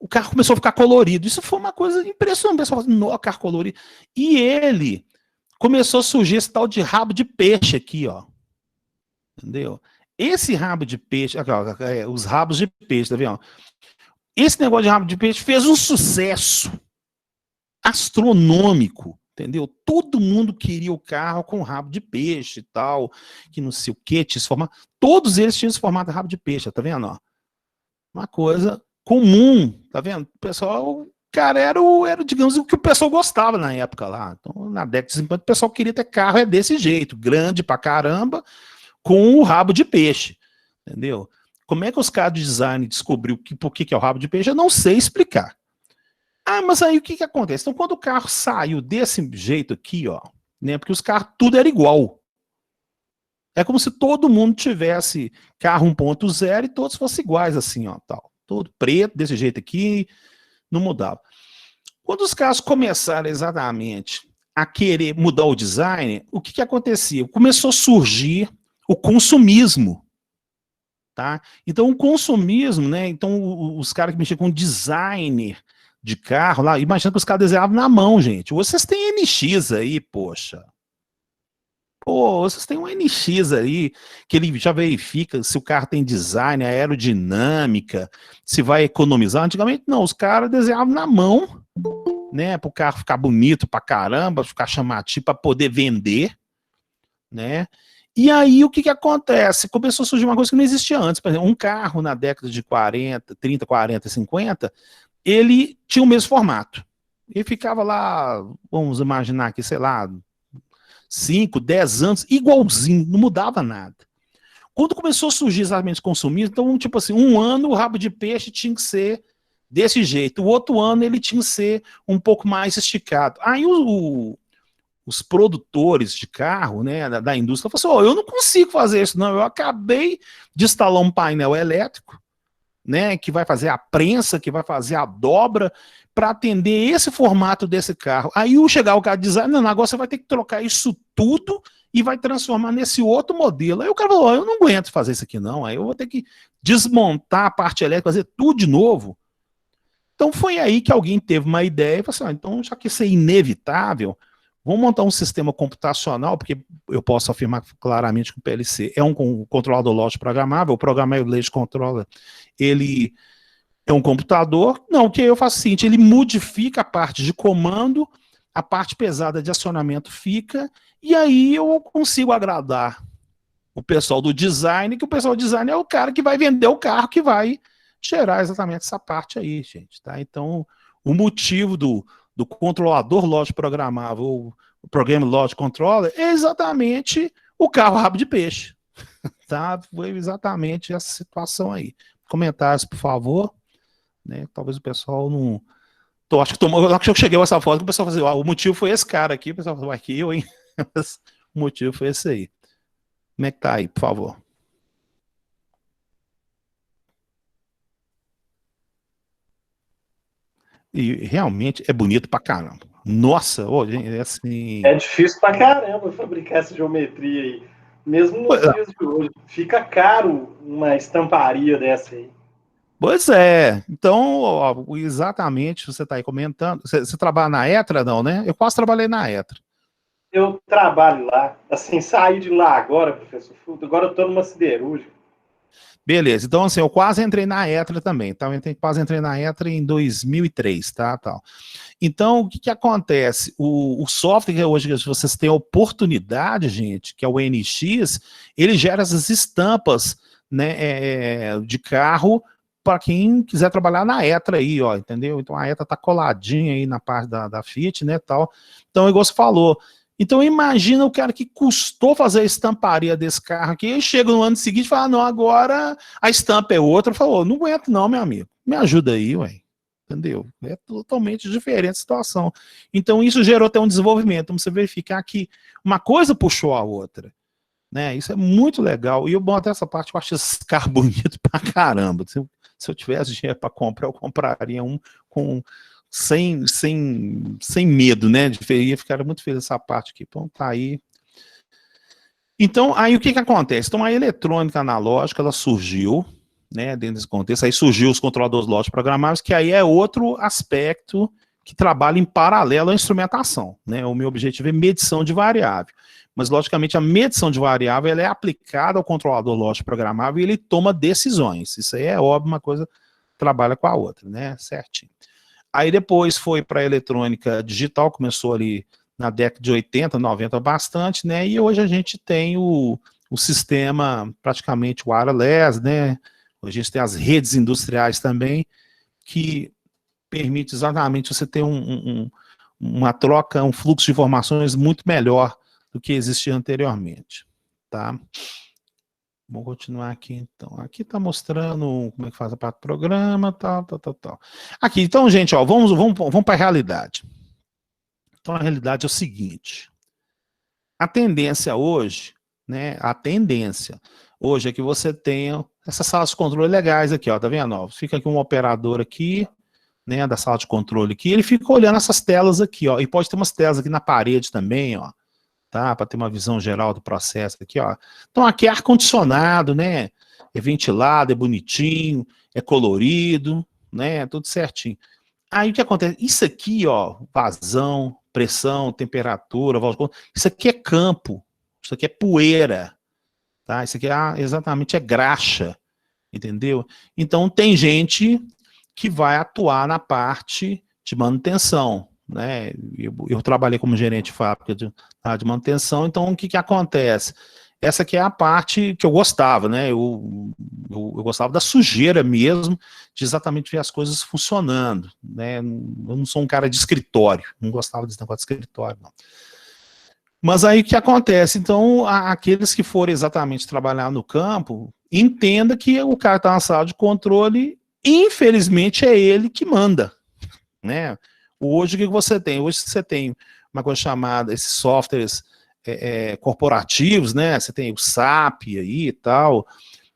O carro começou a ficar colorido. Isso foi uma coisa impressionante. O pessoal falou, não, carro colorido. E ele começou a surgir esse tal de rabo de peixe aqui, ó. Entendeu? Esse rabo de peixe, aqui, ó, os rabos de peixe, tá vendo? Esse negócio de rabo de peixe fez um sucesso astronômico, entendeu? Todo mundo queria o carro com rabo de peixe e tal, que não sei o que, tinha esse formato. Todos eles tinham esse formato de rabo de peixe, tá vendo? Ó? Uma coisa comum, tá vendo? O pessoal, cara, era digamos, o que o pessoal gostava na época lá. Então, na década de 50, o pessoal queria ter carro desse jeito, grande pra caramba, com o rabo de peixe, entendeu? Como é que os caras de design descobriu por que é o rabo de peixe? Eu não sei explicar. Mas aí o que acontece? Então, quando o carro saiu desse jeito aqui, ó, né, porque os carros tudo era igual. É como se todo mundo tivesse carro 1.0 e todos fossem iguais, assim, ó, tal. Todo preto, desse jeito aqui, não mudava. Quando os carros começaram exatamente a querer mudar o design, o que acontecia? Começou a surgir o consumismo, tá? Então o consumismo, né? Então os caras que mexiam com designer de carro lá, imagina que os caras desenhavam na mão, gente. Vocês têm NX aí, poxa. Pô, vocês têm um NX aí, que ele já verifica se o carro tem design, aerodinâmica, se vai economizar. Antigamente não, os caras desenhavam na mão, né? Para o carro ficar bonito pra caramba, ficar chamativo, para poder vender, né? E aí, o que acontece? Começou a surgir uma coisa que não existia antes. Por exemplo, um carro na década de 40, 30, 40, 50, ele tinha o mesmo formato. Ele ficava lá, vamos imaginar aqui, sei lá, 5, 10 anos, igualzinho, não mudava nada. Quando começou a surgir exatamente consumismo, então, tipo assim, um ano o rabo de peixe tinha que ser desse jeito, o outro ano ele tinha que ser um pouco mais esticado. Aí os produtores de carro, né, da indústria, falaram assim, eu não consigo fazer isso, não, eu acabei de instalar um painel elétrico, né, que vai fazer a prensa, que vai fazer a dobra, para atender esse formato desse carro. Aí chegar o cara diz, não, agora você vai ter que trocar isso tudo e vai transformar nesse outro modelo. Aí o cara falou, eu não aguento fazer isso aqui não, aí eu vou ter que desmontar a parte elétrica, fazer tudo de novo. Então foi aí que alguém teve uma ideia e falou assim, então já que isso é inevitável, vamos montar um sistema computacional, porque eu posso afirmar claramente que o PLC é um controlador lógico programável, o Programmable Logic Controller, ele é um computador, não, o que eu faço é o seguinte, ele modifica a parte de comando, a parte pesada de acionamento fica, e aí eu consigo agradar o pessoal do design, que o pessoal do design é o cara que vai vender o carro, que vai gerar exatamente essa parte aí, gente, tá? Então, o motivo do controlador lógico programável, o Program Logic Controller, é exatamente o carro rabo de peixe. Tá? Foi exatamente essa situação aí. Comentários, por favor. Né? Talvez o pessoal não... acho que eu cheguei a essa foto, que o pessoal falou assim, o motivo foi esse cara aqui, o pessoal falou, aqui eu, hein? O motivo foi esse aí. Como é que tá aí, por favor? E realmente é bonito pra caramba. Nossa, oh, gente, é assim... É difícil pra caramba fabricar essa geometria aí. Mesmo nos dias de hoje. Fica caro uma estamparia dessa aí. Pois é. Então, ó, exatamente, você está aí comentando. Você trabalha na ETRA, não, né? Eu quase trabalhei na ETRA. Eu trabalho lá. Assim, saí de lá agora, professor Fulton. Agora eu estou numa siderúrgica. Beleza. Então, assim, eu quase entrei na ETRA também. Tá? Quase entrei na ETRA em 2003, tá? Tal. Então, o que acontece? O software que hoje vocês têm a oportunidade, gente, que é o NX, ele gera essas estampas, né, de carro para quem quiser trabalhar na ETRA aí, ó, entendeu? Então a ETRA tá coladinha aí na parte da FIT, né, tal. Então, igual você falou. Então, imagina o cara que custou fazer a estamparia desse carro aqui, e chega no ano seguinte e fala, não, agora a estampa é outra. Falou, não aguento não, meu amigo. Me ajuda aí, ué. Entendeu? É totalmente diferente a situação. Então, isso gerou até um desenvolvimento. Então, você verificar que uma coisa puxou a outra. Né? Isso é muito legal. E eu, bom, até essa parte, eu acho esse carro bonito pra caramba. Se eu tivesse dinheiro para comprar, eu compraria um sem medo, né? Ia ficar muito feliz essa parte aqui. Então, tá aí. Então, aí o que acontece? Então, a eletrônica analógica, ela surgiu, né, dentro desse contexto, aí surgiu os controladores lógicos programáveis, que aí é outro aspecto que trabalha em paralelo à instrumentação, né? O meu objetivo é medição de variável. Mas, logicamente, a medição de variável ela é aplicada ao controlador lógico programável e ele toma decisões. Isso aí é óbvio, uma coisa trabalha com a outra, né? Certinho. Aí depois foi para a eletrônica digital, começou ali na década de 80, 90 bastante, né? E hoje a gente tem o sistema praticamente wireless, né? Hoje a gente tem as redes industriais também, que permite exatamente você ter uma troca, um fluxo de informações muito melhor do que existia anteriormente, tá? Vamos continuar aqui, então. Aqui está mostrando como é que faz a parte do programa, tal. Aqui, então, gente, ó, vamos para a realidade. Então, a realidade é o seguinte. A tendência hoje, né, hoje é que você tenha essas salas de controle legais aqui, ó, tá vendo? Ó, fica aqui um operador aqui, né, da sala de controle aqui, ele fica olhando essas telas aqui, ó, e pode ter umas telas aqui na parede também, ó, tá? Para ter uma visão geral do processo aqui, ó. Então aqui é ar-condicionado, né? É ventilado, é bonitinho, é colorido, né? Tudo certinho. Aí o que acontece? Isso aqui, ó, vazão, pressão, temperatura, isso aqui é campo, isso aqui é poeira, tá? Isso aqui exatamente é graxa, entendeu? Então tem gente que vai atuar na parte de manutenção, né? Eu trabalhei como gerente de fábrica de manutenção, então o que acontece? Essa aqui é a parte que eu gostava, né? Eu gostava da sujeira mesmo, de exatamente ver as coisas funcionando, né? Eu não sou um cara de escritório, não gostava desse negócio de escritório, não. Mas aí o que acontece? Então, aqueles que forem exatamente trabalhar no campo, entenda que o cara está na sala de controle, infelizmente é ele que manda, né? Hoje o que você tem? Hoje você tem uma coisa chamada, esses softwares corporativos, né? Você tem o SAP aí e tal.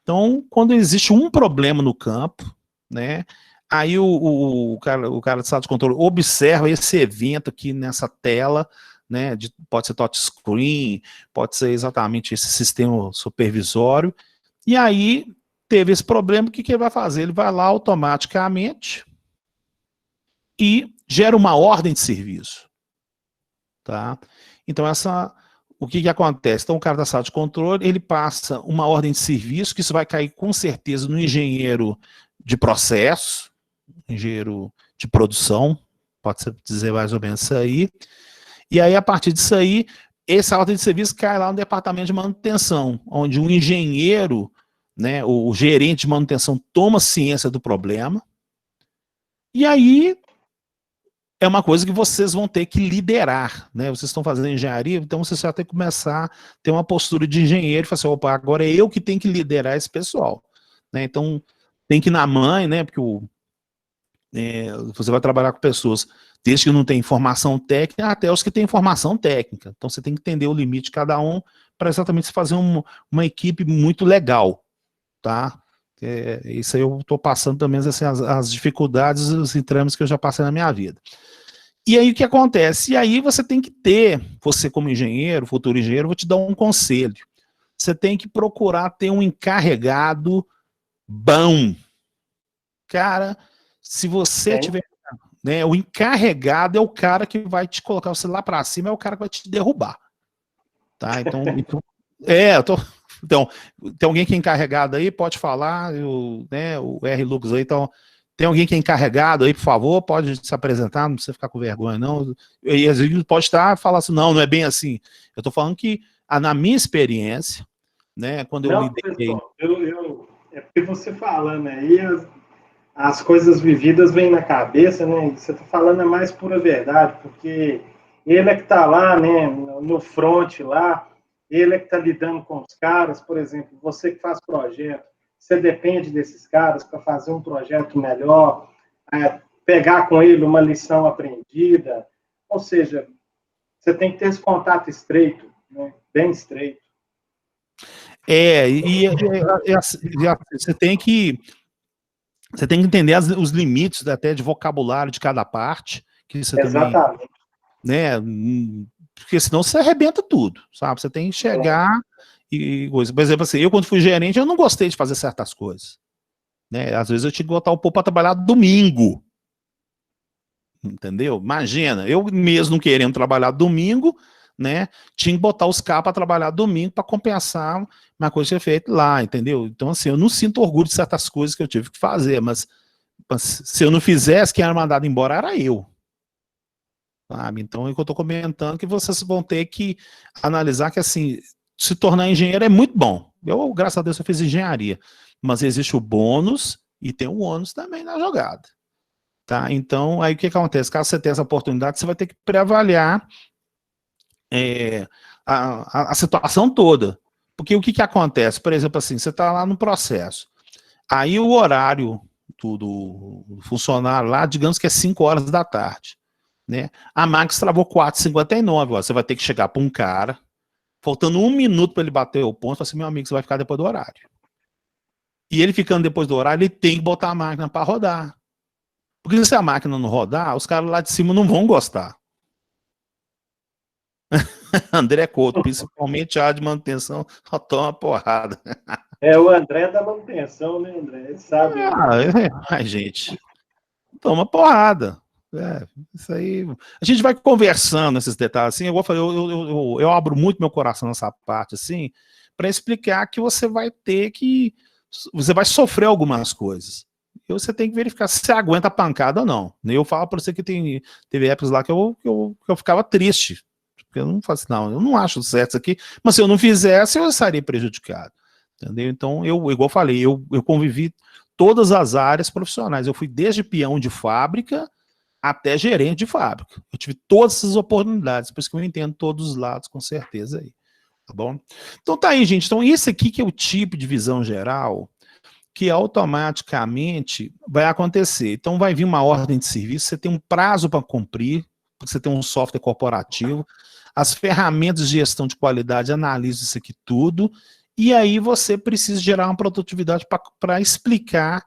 Então, quando existe um problema no campo, né? Aí o cara de sala de controle observa esse evento aqui nessa tela, né? Pode ser touchscreen, pode ser exatamente esse sistema supervisório. E aí teve esse problema, o que ele vai fazer? Ele vai lá automaticamente e gera uma ordem de serviço, tá? Então o que acontece? Então o cara da sala de controle, ele passa uma ordem de serviço, que isso vai cair com certeza no engenheiro de processo, engenheiro de produção, pode dizer mais ou menos isso aí, e aí a partir disso aí, essa ordem de serviço cai lá no departamento de manutenção, onde o engenheiro, né, o gerente de manutenção toma ciência do problema, e aí é uma coisa que vocês vão ter que liderar, né? Vocês estão fazendo engenharia, então vocês já tem que começar a ter uma postura de engenheiro e falar assim, opa, agora é eu que tenho que liderar esse pessoal, né? Então, tem que ir na mãe, né? Porque você vai trabalhar com pessoas, desde que não tem formação técnica, até os que têm formação técnica. Então, você tem que entender o limite de cada um para exatamente fazer uma equipe muito legal, tá? Isso aí eu estou passando também assim, as dificuldades, os entrames que eu já passei na minha vida. E aí o que acontece? E aí você tem que ter, você como engenheiro, futuro engenheiro, eu vou te dar um conselho. Você tem que procurar ter um encarregado bom. Cara, se você tiver, né, o encarregado é o cara que vai te colocar você lá para cima, é o cara que vai te derrubar. Tá? Então então, tem alguém que é encarregado aí, pode falar, né, o R. Lucas aí, então, tem alguém que é encarregado aí, por favor, pode se apresentar, não precisa ficar com vergonha, não. E às vezes pode estar falar assim, não é bem assim. Eu estou falando que, na minha experiência, né, quando eu liderei... É porque você falando aí, as coisas vividas vêm na cabeça, né? Você está falando é mais pura verdade, porque ele é que está lá, né, no front lá, ele é que está lidando com os caras, por exemplo, você que faz projeto, você depende desses caras para fazer um projeto melhor, pegar com ele uma lição aprendida, ou seja, você tem que ter esse contato estreito, né? Bem estreito. Você tem que entender os limites até de vocabulário de cada parte, que você Exatamente. também, né, porque senão você arrebenta tudo, sabe? Você tem que chegar e coisa. Por exemplo, assim, eu quando fui gerente, eu não gostei de fazer certas coisas, né? Às vezes eu tinha que botar o povo para trabalhar domingo, entendeu? Imagina, eu mesmo não querendo trabalhar domingo, né? Tinha que botar os caras para trabalhar domingo para compensar uma coisa que tinha feito lá, entendeu? Então, assim, eu não sinto orgulho de certas coisas que eu tive que fazer, mas se eu não fizesse, quem era mandado embora era eu. Sabe? Então, é o que eu estou comentando, que vocês vão ter que analisar que, assim, se tornar engenheiro é muito bom. Eu, graças a Deus, eu fiz engenharia, mas existe o bônus e tem o ônus também na jogada. Tá? Então, aí o que acontece? Caso você tenha essa oportunidade, você vai ter que preavaliar a situação toda. Porque o que acontece? Por exemplo, assim, você está lá no processo, aí o horário do funcionário lá, digamos que é 5 horas da tarde. Né? A Max travou 4h59, você vai ter que chegar para um cara, faltando 1 minuto para ele bater o ponto, assim, meu amigo, você vai ficar depois do horário. E ele ficando depois do horário, ele tem que botar a máquina para rodar. Porque se a máquina não rodar, os caras lá de cima não vão gostar. André Couto, principalmente a área de manutenção, só toma porrada. O André da manutenção, né, André? Ele sabe. Gente, toma porrada. Isso aí. A gente vai conversando nesses detalhes, assim, eu abro muito meu coração nessa parte, assim, para explicar que você vai sofrer algumas coisas. E você tem que verificar se você aguenta a pancada ou não. Eu falo para você que teve épocas lá que eu ficava triste. Porque eu não faço, não, eu não acho certo isso aqui, mas se eu não fizesse, eu estaria prejudicado. Entendeu? Então, igual eu falei, eu convivi todas as áreas profissionais. Eu fui desde peão de fábrica até gerente de fábrica. Eu tive todas essas oportunidades, por isso que eu entendo todos os lados, com certeza aí. Tá bom? Então tá aí, gente. Então, esse aqui que é o tipo de visão geral que automaticamente vai acontecer. Então, vai vir uma ordem de serviço, você tem um prazo para cumprir, você tem um software corporativo, as ferramentas de gestão de qualidade analisam isso aqui tudo, e aí você precisa gerar uma produtividade para explicar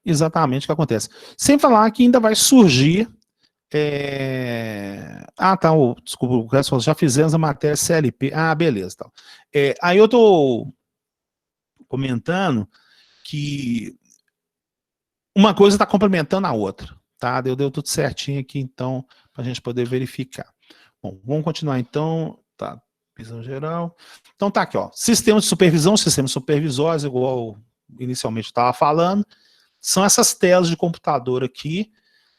exatamente o que acontece. Sem falar que ainda vai surgir... desculpa, já fizemos a matéria CLP. Beleza. Então. Aí eu estou comentando que uma coisa está complementando a outra. Tá? Deu tudo certinho aqui, então, para a gente poder verificar. Bom, vamos continuar então. Tá, visão geral. Então tá aqui, ó. Sistemas de supervisão, sistemas supervisórios, igual inicialmente eu estava falando, são essas telas de computador aqui,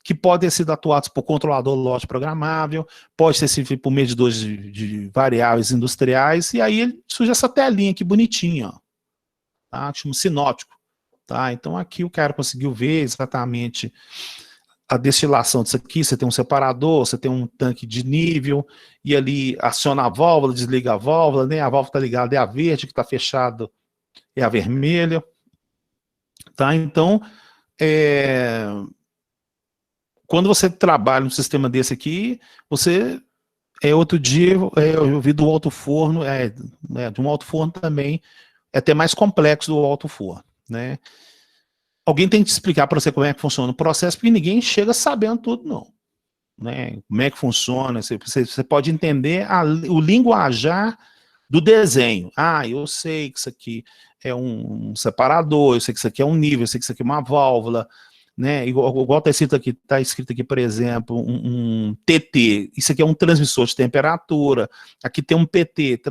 que podem ser atuados por controlador lógico programável, pode ser servido por medidores de variáveis industriais, e aí surge essa telinha aqui bonitinha, ó, tá? Chama sinótico. Tá? Então aqui o cara conseguiu ver exatamente a destilação disso aqui, você tem um separador, você tem um tanque de nível, e ali aciona a válvula, desliga a válvula, né? A válvula está ligada, é a verde, que está fechada é a vermelha. Tá? Então, quando você trabalha num sistema desse aqui, você, outro dia, eu vi do alto forno, de um alto forno também, é até mais complexo do alto forno, né? Alguém tem que explicar para você como é que funciona o processo, porque ninguém chega sabendo tudo, não. Né? Como é que funciona, você pode entender o linguajar do desenho. Ah, eu sei que isso aqui é um separador, eu sei que isso aqui é um nível, eu sei que isso aqui é uma válvula, né? Igual está escrito aqui, por exemplo, um TT, isso aqui é um transmissor de temperatura, aqui tem um PT,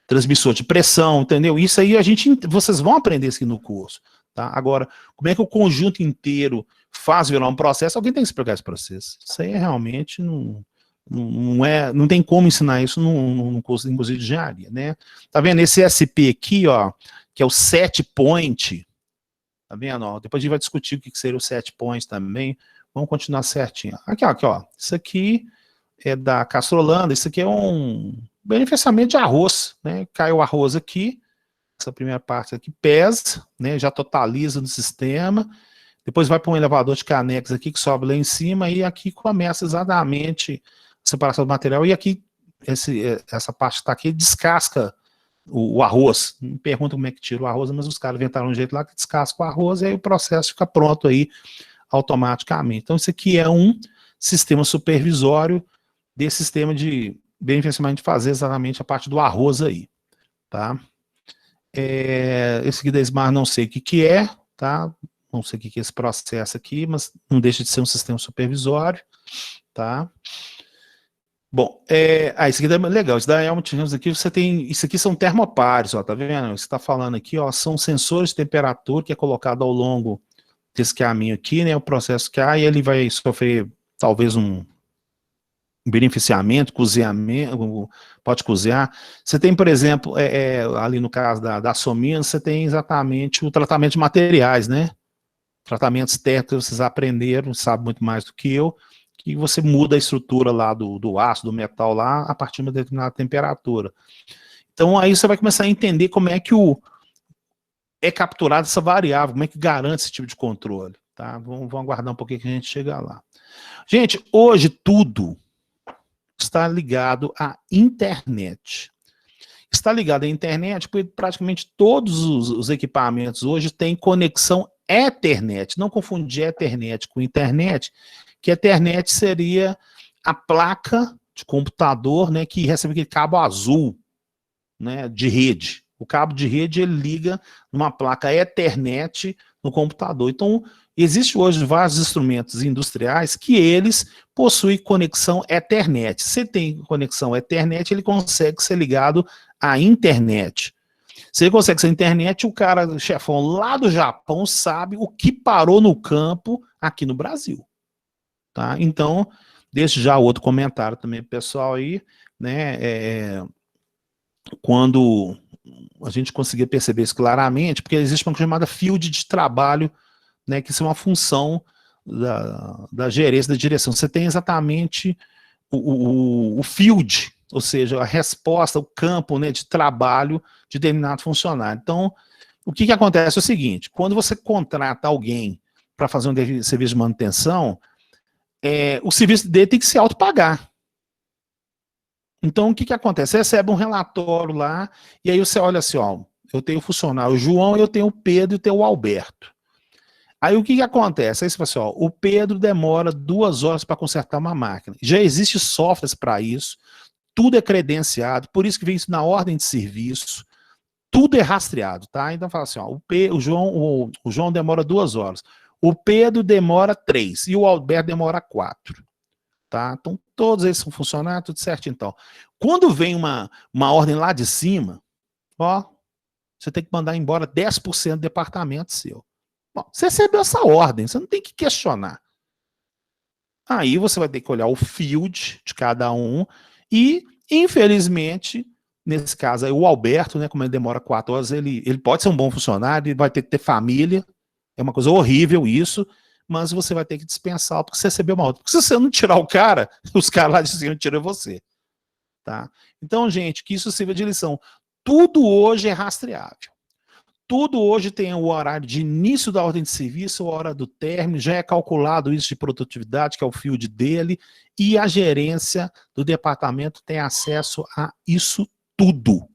transmissor de pressão, entendeu? Isso aí vocês vão aprender isso aqui no curso, tá? Agora, como é que o conjunto inteiro faz virar um processo? Alguém tem que explicar esse processo. Isso aí realmente não tem como ensinar isso num curso, inclusive, de engenharia, né? Tá vendo? Esse SP aqui, ó, que é o set point, tá vendo? Ó, depois a gente vai discutir o que seria o set point também. Vamos continuar certinho. Aqui, ó. Isso aqui é da Castrolanda, isso aqui é um beneficiamento de arroz, né? Cai o arroz aqui, essa primeira parte aqui pesa, né? Já totaliza no sistema, depois vai para um elevador de canecas aqui que sobe lá em cima e aqui começa exatamente a separação do material e aqui essa parte que está aqui descasca o arroz. Não me pergunta como é que tira o arroz, mas os caras inventaram um jeito lá que descasca o arroz e aí o processo fica pronto aí automaticamente. Então isso aqui é um sistema supervisório desse sistema de beneficiamento de fazer exatamente a parte do arroz aí, tá? Esse aqui da Smart não sei o que é, tá? Não sei o que é esse processo aqui, mas não deixa de ser um sistema supervisório, tá? Bom, isso aqui é legal, isso daí é aqui, você tem, isso aqui são termopares, ó, tá vendo? Você está falando aqui, ó, são sensores de temperatura que é colocado ao longo desse caminho aqui, né? O processo que e ele vai sofrer talvez um beneficiamento, cozinhamento, pode cozinhar. Você tem, por exemplo, ali no caso da Somina, você tem exatamente o tratamento de materiais, né? Tratamentos técnicos, vocês aprenderam, sabem muito mais do que eu, que você muda a estrutura lá do aço, do metal lá, a partir de uma determinada temperatura. Então aí você vai começar a entender como é que é capturada essa variável, como é que garante esse tipo de controle, tá? Vamos aguardar um pouquinho que a gente chega lá. Gente, hoje tudo está ligado à internet. Está ligado à internet porque praticamente todos os equipamentos hoje têm conexão Ethernet. Não confundir Ethernet com internet, que Ethernet seria a placa de computador, né, que recebe aquele cabo azul, né, de rede. O cabo de rede ele liga numa placa Ethernet no computador. Então, existe hoje vários instrumentos industriais que eles possuem conexão Ethernet. Se tem conexão Ethernet, ele consegue ser ligado à internet. Se ele consegue ser internet, o cara, o chefão lá do Japão, sabe o que parou no campo aqui no Brasil. Tá? Então, deixo já outro comentário também, pessoal, aí, né, quando a gente conseguir perceber isso claramente, porque existe uma coisa chamada field de trabalho, né, que isso é uma função da gerência, da direção. Você tem exatamente o field, ou seja, a resposta, o campo, né, de trabalho de determinado funcionário. Então, o que acontece é o seguinte, quando você contrata alguém para fazer um serviço de manutenção, o serviço dele tem que se autopagar. Então, o que acontece? Você recebe um relatório lá, e aí você olha assim, ó, eu tenho o funcionário o João, eu tenho o Pedro e tenho o Alberto. Aí o que acontece? Aí você fala assim, ó, o Pedro demora 2 horas para consertar uma máquina. Já existe softwares para isso, tudo é credenciado, por isso que vem isso na ordem de serviço, tudo é rastreado, tá? Então fala assim, ó, o João demora 2 horas, o Pedro demora 3 e o Alberto demora 4. Tá? Então todos eles são funcionários, tudo certo então. Quando vem uma ordem lá de cima, ó, você tem que mandar embora 10% do departamento seu. Bom, você recebeu essa ordem, você não tem que questionar. Aí você vai ter que olhar o field de cada um e, infelizmente, nesse caso aí, o Alberto, né, como ele demora 4 horas, ele pode ser um bom funcionário, ele vai ter que ter família, é uma coisa horrível isso, mas você vai ter que dispensá-lo porque você recebeu uma outra. Porque se você não tirar o cara, os caras lá de cima tiram você. Tá? Então, gente, que isso sirva de lição. Tudo hoje é rastreável. Tudo hoje tem o horário de início da ordem de serviço, a hora do término, já é calculado isso de produtividade, que é o field dele, e a gerência do departamento tem acesso a isso tudo.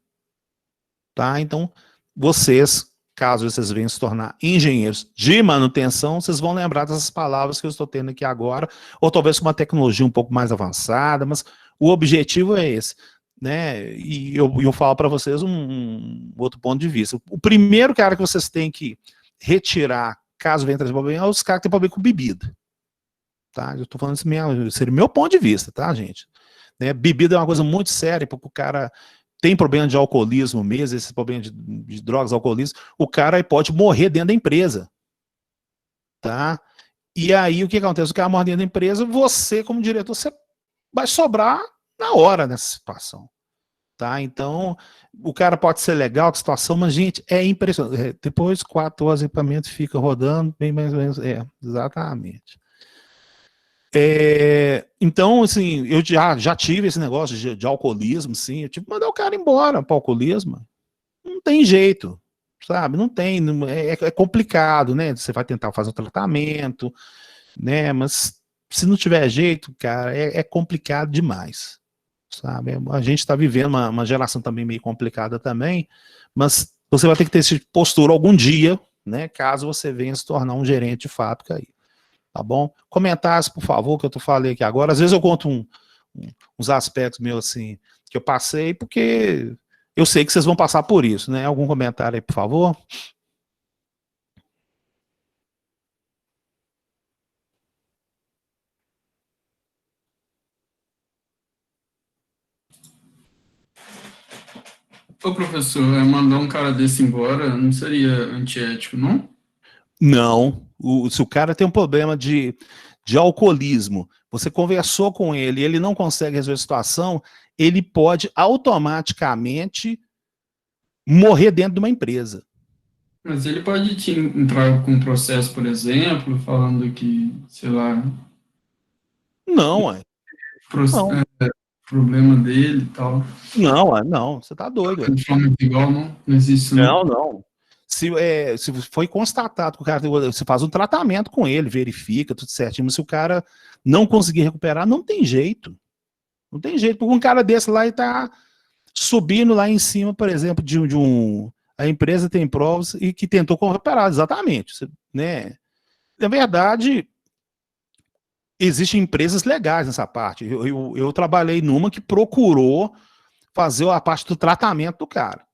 Tá? Então, vocês, caso vocês venham se tornar engenheiros de manutenção, vocês vão lembrar dessas palavras que eu estou tendo aqui agora, ou talvez com uma tecnologia um pouco mais avançada, mas o objetivo é esse. Né? E eu falo para vocês um outro ponto de vista. O primeiro cara que vocês têm que retirar, caso venha trazer problema, é os caras que têm problema com bebida. Tá? Eu estou falando isso, seria o meu ponto de vista, tá, gente? Né? Bebida é uma coisa muito séria, porque o cara tem problema de alcoolismo mesmo, esse problema de drogas, alcoolismo, o cara pode morrer dentro da empresa. Tá? E aí o que acontece? O cara morre dentro da empresa, você, como diretor, você vai sobrar na hora nessa situação, tá? Então, o cara pode ser legal com a situação, mas, gente, é impressionante. Depois, 4 horas de equipamento fica rodando, bem mais ou menos, exatamente. Então, assim, eu já tive esse negócio de alcoolismo, sim, eu tive que mandar o cara embora para alcoolismo. Não tem jeito, sabe? Não tem, é complicado, né? Você vai tentar fazer um tratamento, né? Mas se não tiver jeito, cara, é complicado demais. Sabe? A gente está vivendo uma geração também meio complicada também, mas você vai ter que ter esse postura algum dia, né, caso você venha se tornar um gerente de fábrica aí, tá bom? Comentários, por favor, que eu falei aqui agora. Às vezes eu conto uns aspectos meus assim, que eu passei, porque eu sei que vocês vão passar por isso, né? Algum comentário aí, por favor? Ô, professor, mandar um cara desse embora não seria antiético, não? Não. Se o cara tem um problema de alcoolismo, você conversou com ele, ele não consegue resolver a situação, ele pode automaticamente morrer dentro de uma empresa. Mas ele pode entrar com um processo, por exemplo, falando que, sei lá... Não, é. Não. Problema dele e tal. Não, você tá doido. De forma igual, não existe isso. Não. Se foi constatado que o cara, você faz um tratamento com ele, verifica tudo certinho, mas se o cara não conseguir recuperar, não tem jeito. Não tem jeito, porque um cara desse lá está subindo lá em cima, por exemplo, a empresa tem provas e que tentou recuperar, exatamente. Né? Na verdade, existem empresas legais nessa parte. Eu trabalhei numa que procurou fazer a parte do tratamento do cara.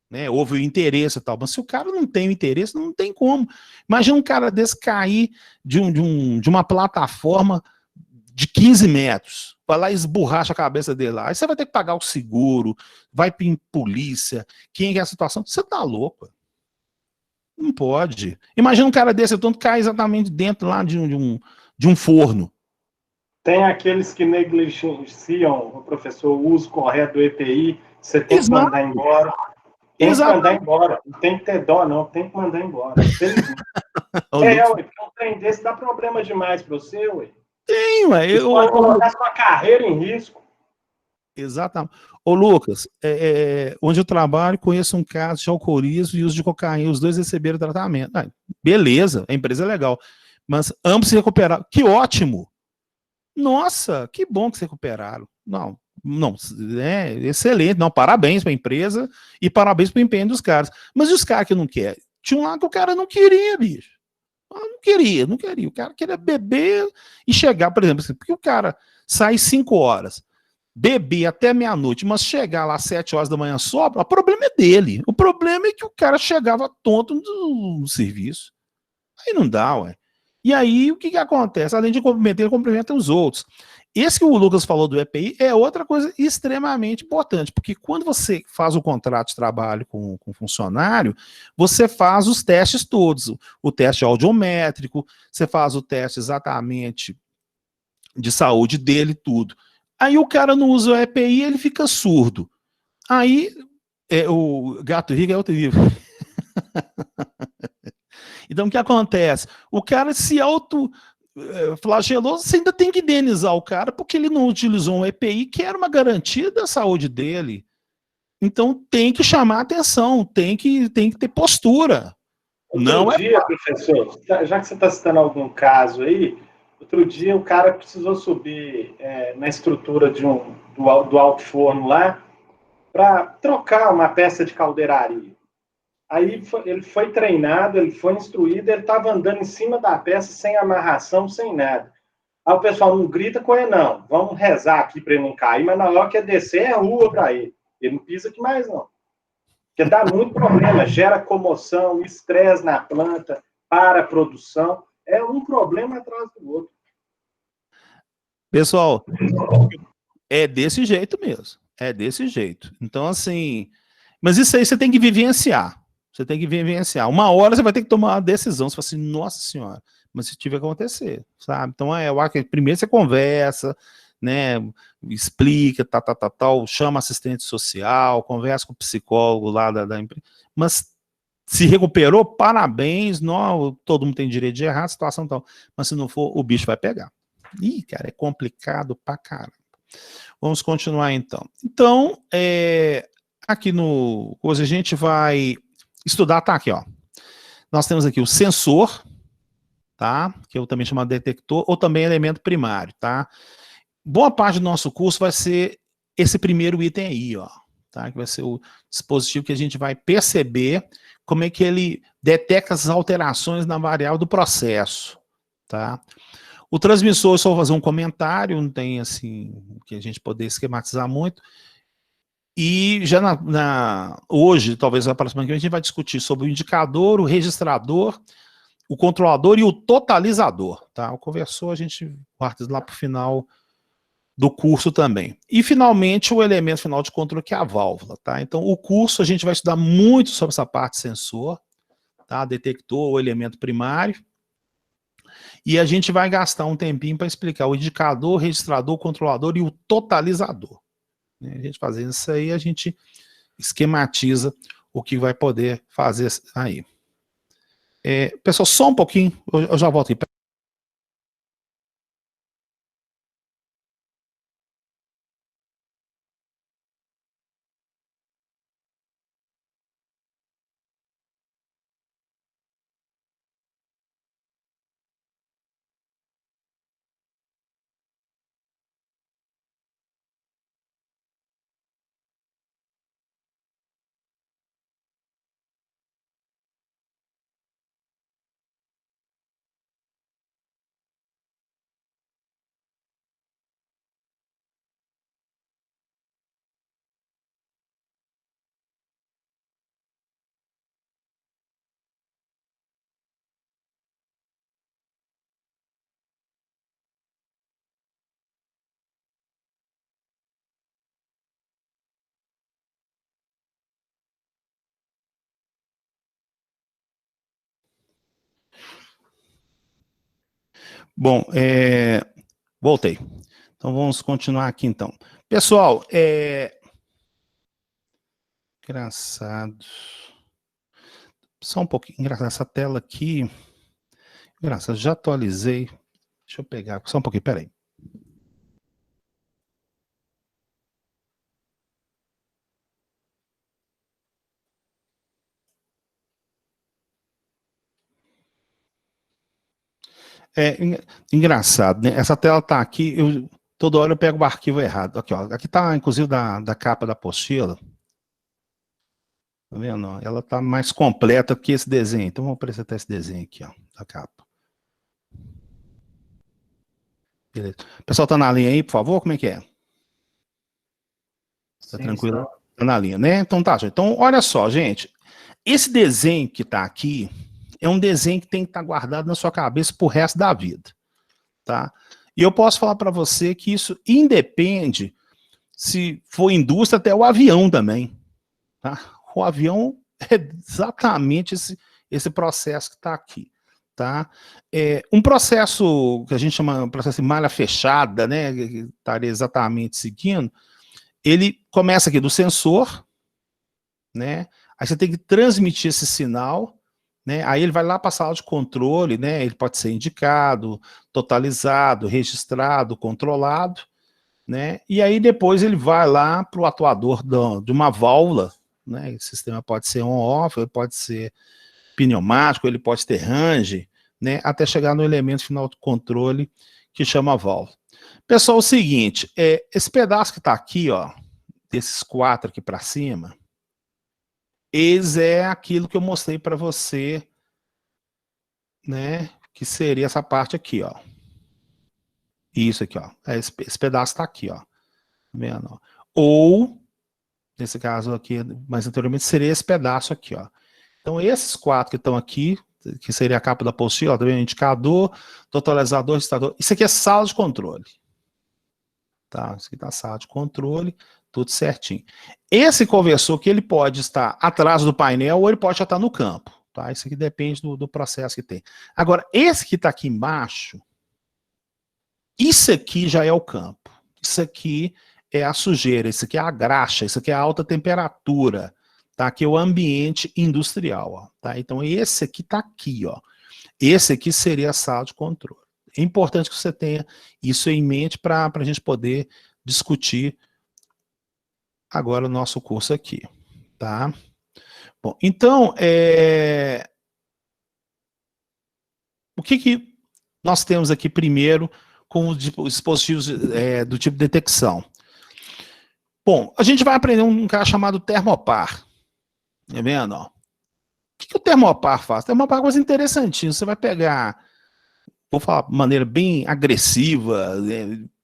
Né? Houve o interesse e tal, mas se o cara não tem o interesse, não tem como. Imagina um cara desse cair de uma plataforma de 15 metros, vai lá e esborracha a cabeça dele lá. Aí você vai ter que pagar o seguro, vai em polícia, quem é a situação? Você tá louco. Não pode. Imagina um cara desse, tanto cair exatamente dentro lá de um forno. Tem aqueles que negligenciam, o professor, o uso correto do EPI, você tem que mandar embora. Tem que mandar embora. Não tem que ter dó, não. Tem que mandar embora. Porque um trem desse dá problema demais para você, ué. Tem, ué. Pode colocar sua carreira em risco. Exatamente. Ô, Lucas, onde eu trabalho, conheço um caso de alcoolismo e uso de cocaína. Os dois receberam tratamento. Beleza, a empresa é legal. Mas ambos se recuperaram. Que ótimo! Nossa, que bom que se recuperaram. Não, é excelente. Não, parabéns para a empresa e parabéns para o empenho dos caras. Mas e os caras que não querem? Tinha um lá que o cara não queria, bicho. Não queria. O cara queria beber e chegar, por exemplo, porque o cara sai 5 horas, beber até meia-noite, mas chegar lá às 7 horas da manhã só, o problema é dele. O problema é que o cara chegava tonto no serviço. Aí não dá, ué. E aí, o que acontece? Além de comprometer, ele cumprimenta os outros. Esse que o Lucas falou do EPI é outra coisa extremamente importante, porque quando você faz o contrato de trabalho com o funcionário, você faz os testes todos, o teste audiométrico, você faz o teste exatamente de saúde dele, tudo. Aí o cara não usa o EPI, ele fica surdo. Aí, o gato rico é outro livro. Então, o que acontece? O cara se flagelou, você ainda tem que indenizar o cara porque ele não utilizou um EPI que era uma garantia da saúde dele. Então, tem que chamar atenção, tem que ter postura. Outro dia, professor, já que você está citando algum caso aí, outro dia o cara precisou subir na estrutura do alto forno lá para trocar uma peça de caldeiraria. Aí ele foi treinado, ele foi instruído, ele estava andando em cima da peça sem amarração, sem nada. Aí o pessoal não grita com ele, não. Vamos rezar aqui para ele não cair, mas na hora que ele descer é rua para ele. Ele não pisa aqui mais, não. Porque dá muito problema, gera comoção, estresse na planta, para a produção. É um problema atrás do outro. Pessoal, é desse jeito mesmo. É desse jeito. Então, assim... Mas isso aí você tem que vivenciar. Você tem que vivenciar. Uma hora você vai ter que tomar uma decisão. Você fala assim, nossa senhora, mas isso tiver que acontecer, sabe? Então, eu acho que primeiro você conversa, né, explica, tal, chama assistente social, conversa com o psicólogo lá da empresa, mas se recuperou, parabéns, não, todo mundo tem direito de errar, a situação tal, mas se não for, o bicho vai pegar. Ih, cara, é complicado pra caramba. Vamos continuar então. Então, aqui no hoje a gente vai estudar, tá aqui, ó. Nós temos aqui o sensor, tá? Que eu também chamo de detector, ou também elemento primário, tá? Boa parte do nosso curso vai ser esse primeiro item aí, ó, tá? Que vai ser o dispositivo que a gente vai perceber como é que ele detecta as alterações na variável do processo, tá? O transmissor, eu só vou fazer um comentário, não tem assim que a gente poder esquematizar muito. E já hoje, talvez na próxima, a gente vai discutir sobre o indicador, o registrador, o controlador e o totalizador, tá? O conversor a gente guarda lá para o final do curso também. E, finalmente, o elemento final de controle, que é a válvula, tá? Então, o curso a gente vai estudar muito sobre essa parte sensor, tá? Detector, o elemento primário. E a gente vai gastar um tempinho para explicar o indicador, o registrador, o controlador e o totalizador. A gente fazendo isso aí, a gente esquematiza o que vai poder fazer aí. Pessoal, só um pouquinho, eu já volto aqui. Bom, voltei. Então vamos continuar aqui então. Pessoal, engraçado. Só um pouquinho, engraçado, essa tela aqui. Engraçado, já atualizei. Deixa eu pegar, só um pouquinho, peraí. Engraçado, né? Essa tela tá aqui, toda hora eu pego o arquivo errado. Aqui, ó, aqui tá, inclusive, da capa da apostila. Tá vendo? Ela tá mais completa que esse desenho. Então, vamos apresentar esse desenho aqui, ó, da capa. Beleza. O pessoal tá na linha aí, por favor? Como é que é? Tá tranquilo? Tá na linha, né? Então tá, gente. Então, olha só, gente. Esse desenho que tá aqui é um desenho que tem que estar guardado na sua cabeça pro resto da vida, tá? E eu posso falar para você que isso independe se for indústria, até o avião também, tá? O avião é exatamente esse processo que está aqui, tá? Um processo que a gente chama de processo de malha fechada, né, que estaria exatamente seguindo, ele começa aqui do sensor, né? Aí você tem que transmitir esse sinal, né? Aí ele vai lá para a sala de controle, né? Ele pode ser indicado, totalizado, registrado, controlado, né? E aí depois ele vai lá para o atuador de uma válvula, né? Esse sistema pode ser on-off, ele pode ser pneumático, ele pode ter range, né? Até chegar no elemento final do controle que chama válvula. Pessoal, é o seguinte, esse pedaço que está aqui, ó, desses 4 aqui para cima, eles é aquilo que eu mostrei para você, né? Que seria essa parte aqui, ó. Isso aqui, ó. Esse pedaço está aqui, ó. Tá vendo? Ou, nesse caso aqui, mais anteriormente, seria esse pedaço aqui, ó. Então, esses 4 que estão aqui, que seria a capa da apostila, tá vendo? Indicador, totalizador, registrador. Isso aqui é sala de controle. Tá? Isso aqui tá sala de controle, tudo certinho. Esse conversor que ele pode estar atrás do painel ou ele pode já estar no campo. Tá? Isso aqui depende do processo que tem. Agora, esse que está aqui embaixo, isso aqui já é o campo. Isso aqui é a sujeira, isso aqui é a graxa, isso aqui é a alta temperatura. Tá? Aqui é o ambiente industrial. Ó, tá? Então, esse aqui está aqui. Ó. Esse aqui seria a sala de controle. É importante que você tenha isso em mente para a gente poder discutir agora o nosso curso aqui. Tá? Bom, então, o que nós temos aqui primeiro com os dispositivos do tipo de detecção? Bom, a gente vai aprender um cara chamado termopar. Tá vendo? Ó? O que o termopar faz? O termopar é uma coisa interessantinha. Você vai pegar, vou falar de maneira bem agressiva,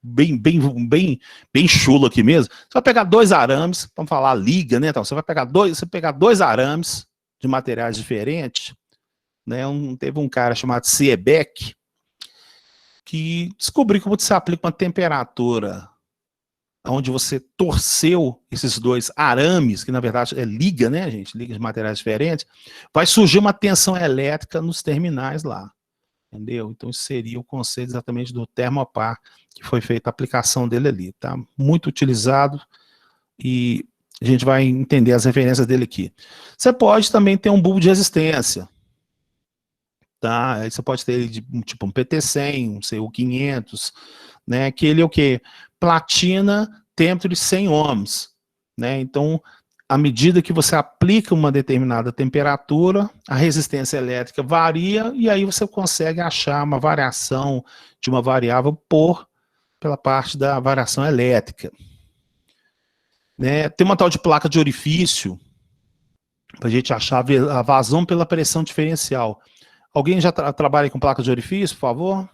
bem chula aqui mesmo. Você vai pegar 2 arames, vamos falar liga, né? Então, você vai pegar dois arames de materiais diferentes, né? Teve um cara chamado Siebeck que descobriu como se aplica uma temperatura onde você torceu esses 2 arames, que na verdade é liga, né, gente? Liga de materiais diferentes, vai surgir uma tensão elétrica nos terminais lá. Entendeu? Então, isso seria o conceito exatamente do termopar, que foi feita a aplicação dele ali. Tá? Muito utilizado e a gente vai entender as referências dele aqui. Você pode também ter um bulbo de resistência. Tá? Aí você pode ter tipo um PT100, um CU500, né? Que ele é o quê? Platina dentro de 100 ohms. Né? Então, à medida que você aplica uma determinada temperatura, a resistência elétrica varia e aí você consegue achar uma variação de uma variável pela parte da variação elétrica. Né? Tem uma tal de placa de orifício, para a gente achar a vazão pela pressão diferencial. Alguém já trabalha com placa de orifício, por favor?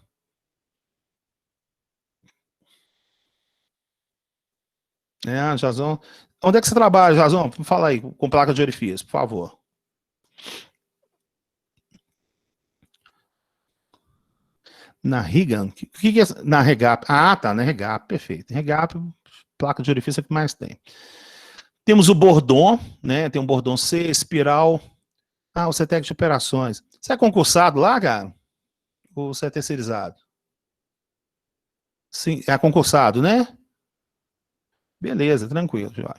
Jazão. Onde é que você trabalha, Jazão? Fala aí, com placa de orifício, por favor. Na Rigan? O que é na Regap? Ah, tá, na Regap, perfeito. Regap, placa de orifício é que mais tem. Temos o bordon, né? Tem um bordon C, espiral. O CETEC de operações. Você é concursado lá, cara? Ou você é terceirizado? Sim, é concursado, né? Beleza, tranquilo, João.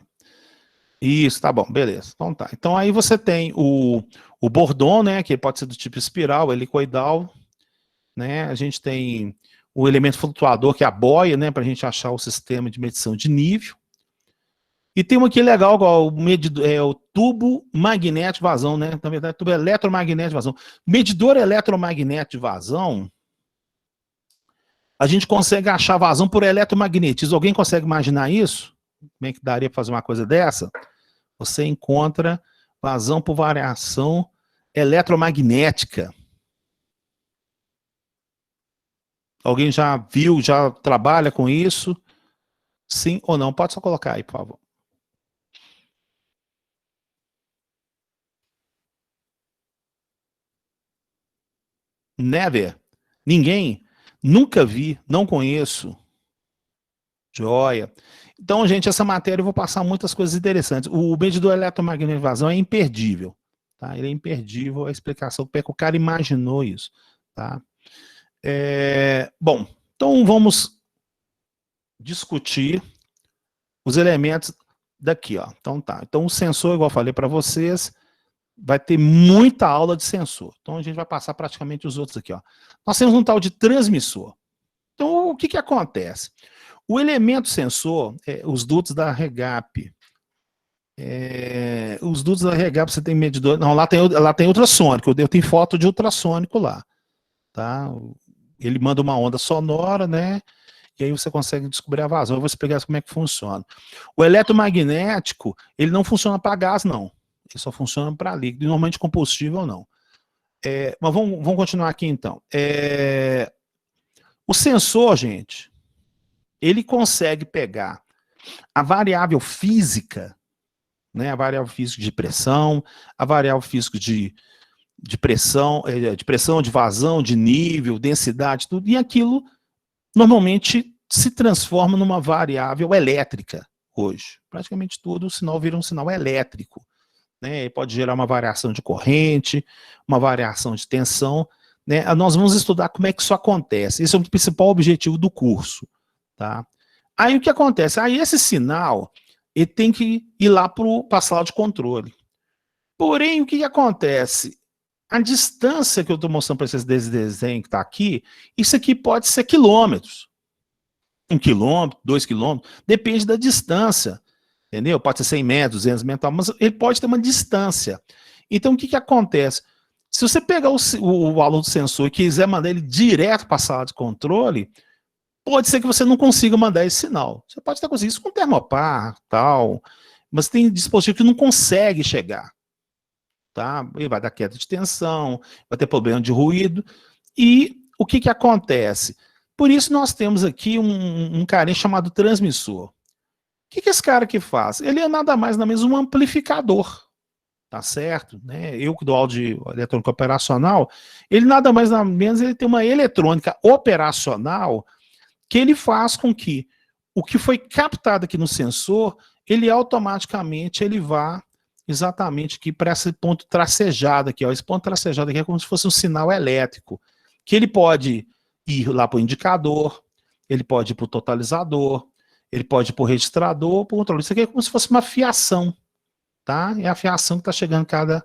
Isso, tá bom, beleza. Então tá. Então aí você tem o bordon, né, que pode ser do tipo espiral, helicoidal, né? A gente tem o elemento flutuador, que é a boia, né, para a gente achar o sistema de medição de nível. E tem um aqui legal, igual o tubo magnético de vazão, né? Na verdade, tubo eletromagnético de vazão. Medidor eletromagnético de vazão, a gente consegue achar vazão por eletromagnetismo. Alguém consegue imaginar isso? Como é que daria para fazer uma coisa dessa? Você encontra vazão por variação eletromagnética. Alguém já viu, já trabalha com isso? Sim ou não? Pode só colocar aí, por favor. Never? Ninguém? Nunca vi, não conheço. Joia. Então, gente, essa matéria eu vou passar muitas coisas interessantes. O medidor eletromagnético de vazão é imperdível. Tá? Ele é imperdível, a explicação porque o cara imaginou isso. Tá? Bom, então vamos discutir os elementos daqui. Ó. Então tá. Então o sensor, igual eu falei para vocês, vai ter muita aula de sensor. Então a gente vai passar praticamente os outros aqui, ó. Nós temos um tal de transmissor. Então o que acontece? O elemento sensor, os dutos da REGAP, os dutos da REGAP você tem medidor, não, lá tem ultrassônico, eu tenho foto de ultrassônico lá, tá? Ele manda uma onda sonora, né? E aí você consegue descobrir a vazão. Eu vou explicar como é que funciona. O eletromagnético, ele não funciona para gás, não. Ele só funciona para líquido, normalmente combustível não. Mas vamos continuar aqui então. O sensor, gente, ele consegue pegar a variável física, né, a variável física de pressão, a variável física de pressão, de vazão, de nível, densidade, tudo, e aquilo normalmente se transforma numa variável elétrica hoje. Praticamente tudo, o sinal vira um sinal elétrico, né? Ele pode gerar uma variação de corrente, uma variação de tensão, né? Nós vamos estudar como é que isso acontece. Esse é o principal objetivo do curso, tá? Aí o que acontece? Aí esse sinal, ele tem que ir lá para a sala de controle. Porém, o que acontece? A distância que eu estou mostrando para vocês desse desenho que está aqui, isso aqui pode ser quilômetros. 1 quilômetro, 2 quilômetros, depende da distância, entendeu? Pode ser 100 metros, 200 metros, mas ele pode ter uma distância. Então, o que acontece? Se você pegar o valor do sensor e quiser mandar ele direto para a sala de controle, pode ser que você não consiga mandar esse sinal. Você pode até conseguir isso com termopar, tal, mas tem dispositivo que não consegue chegar. Tá? E vai dar queda de tensão, vai ter problema de ruído. E o que acontece? Por isso nós temos aqui um carinha chamado transmissor. O que esse cara aqui faz? Ele é nada mais nada menos um amplificador, tá certo? Né? Eu que dou aula de eletrônica operacional, ele nada mais nada menos, ele tem uma eletrônica operacional que ele faz com que o que foi captado aqui no sensor, ele automaticamente vá exatamente aqui para esse ponto tracejado aqui, ó. Esse ponto tracejado aqui é como se fosse um sinal elétrico, que ele pode ir lá para o indicador, ele pode ir para o totalizador, ele pode ir para o registrador, para o controle. Isso aqui é como se fosse uma fiação, tá? É a fiação que está chegando em cada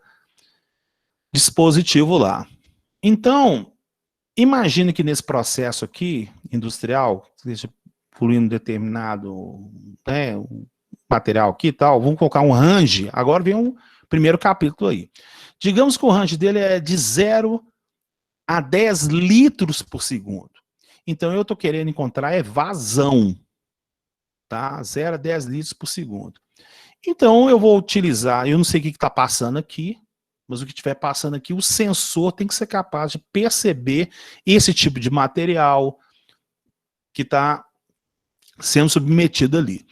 dispositivo lá. Então, imagine que nesse processo aqui, industrial, seja fluindo determinado, né, material aqui e tal, vamos colocar um range, agora vem o primeiro capítulo aí. Digamos que o range dele é de 0 a 10 litros por segundo. Então eu estou querendo encontrar vazão, tá? 0 a 10 litros por segundo. Então eu vou utilizar, eu não sei o que está passando aqui, mas o que estiver passando aqui, o sensor tem que ser capaz de perceber esse tipo de material que está sendo submetido ali.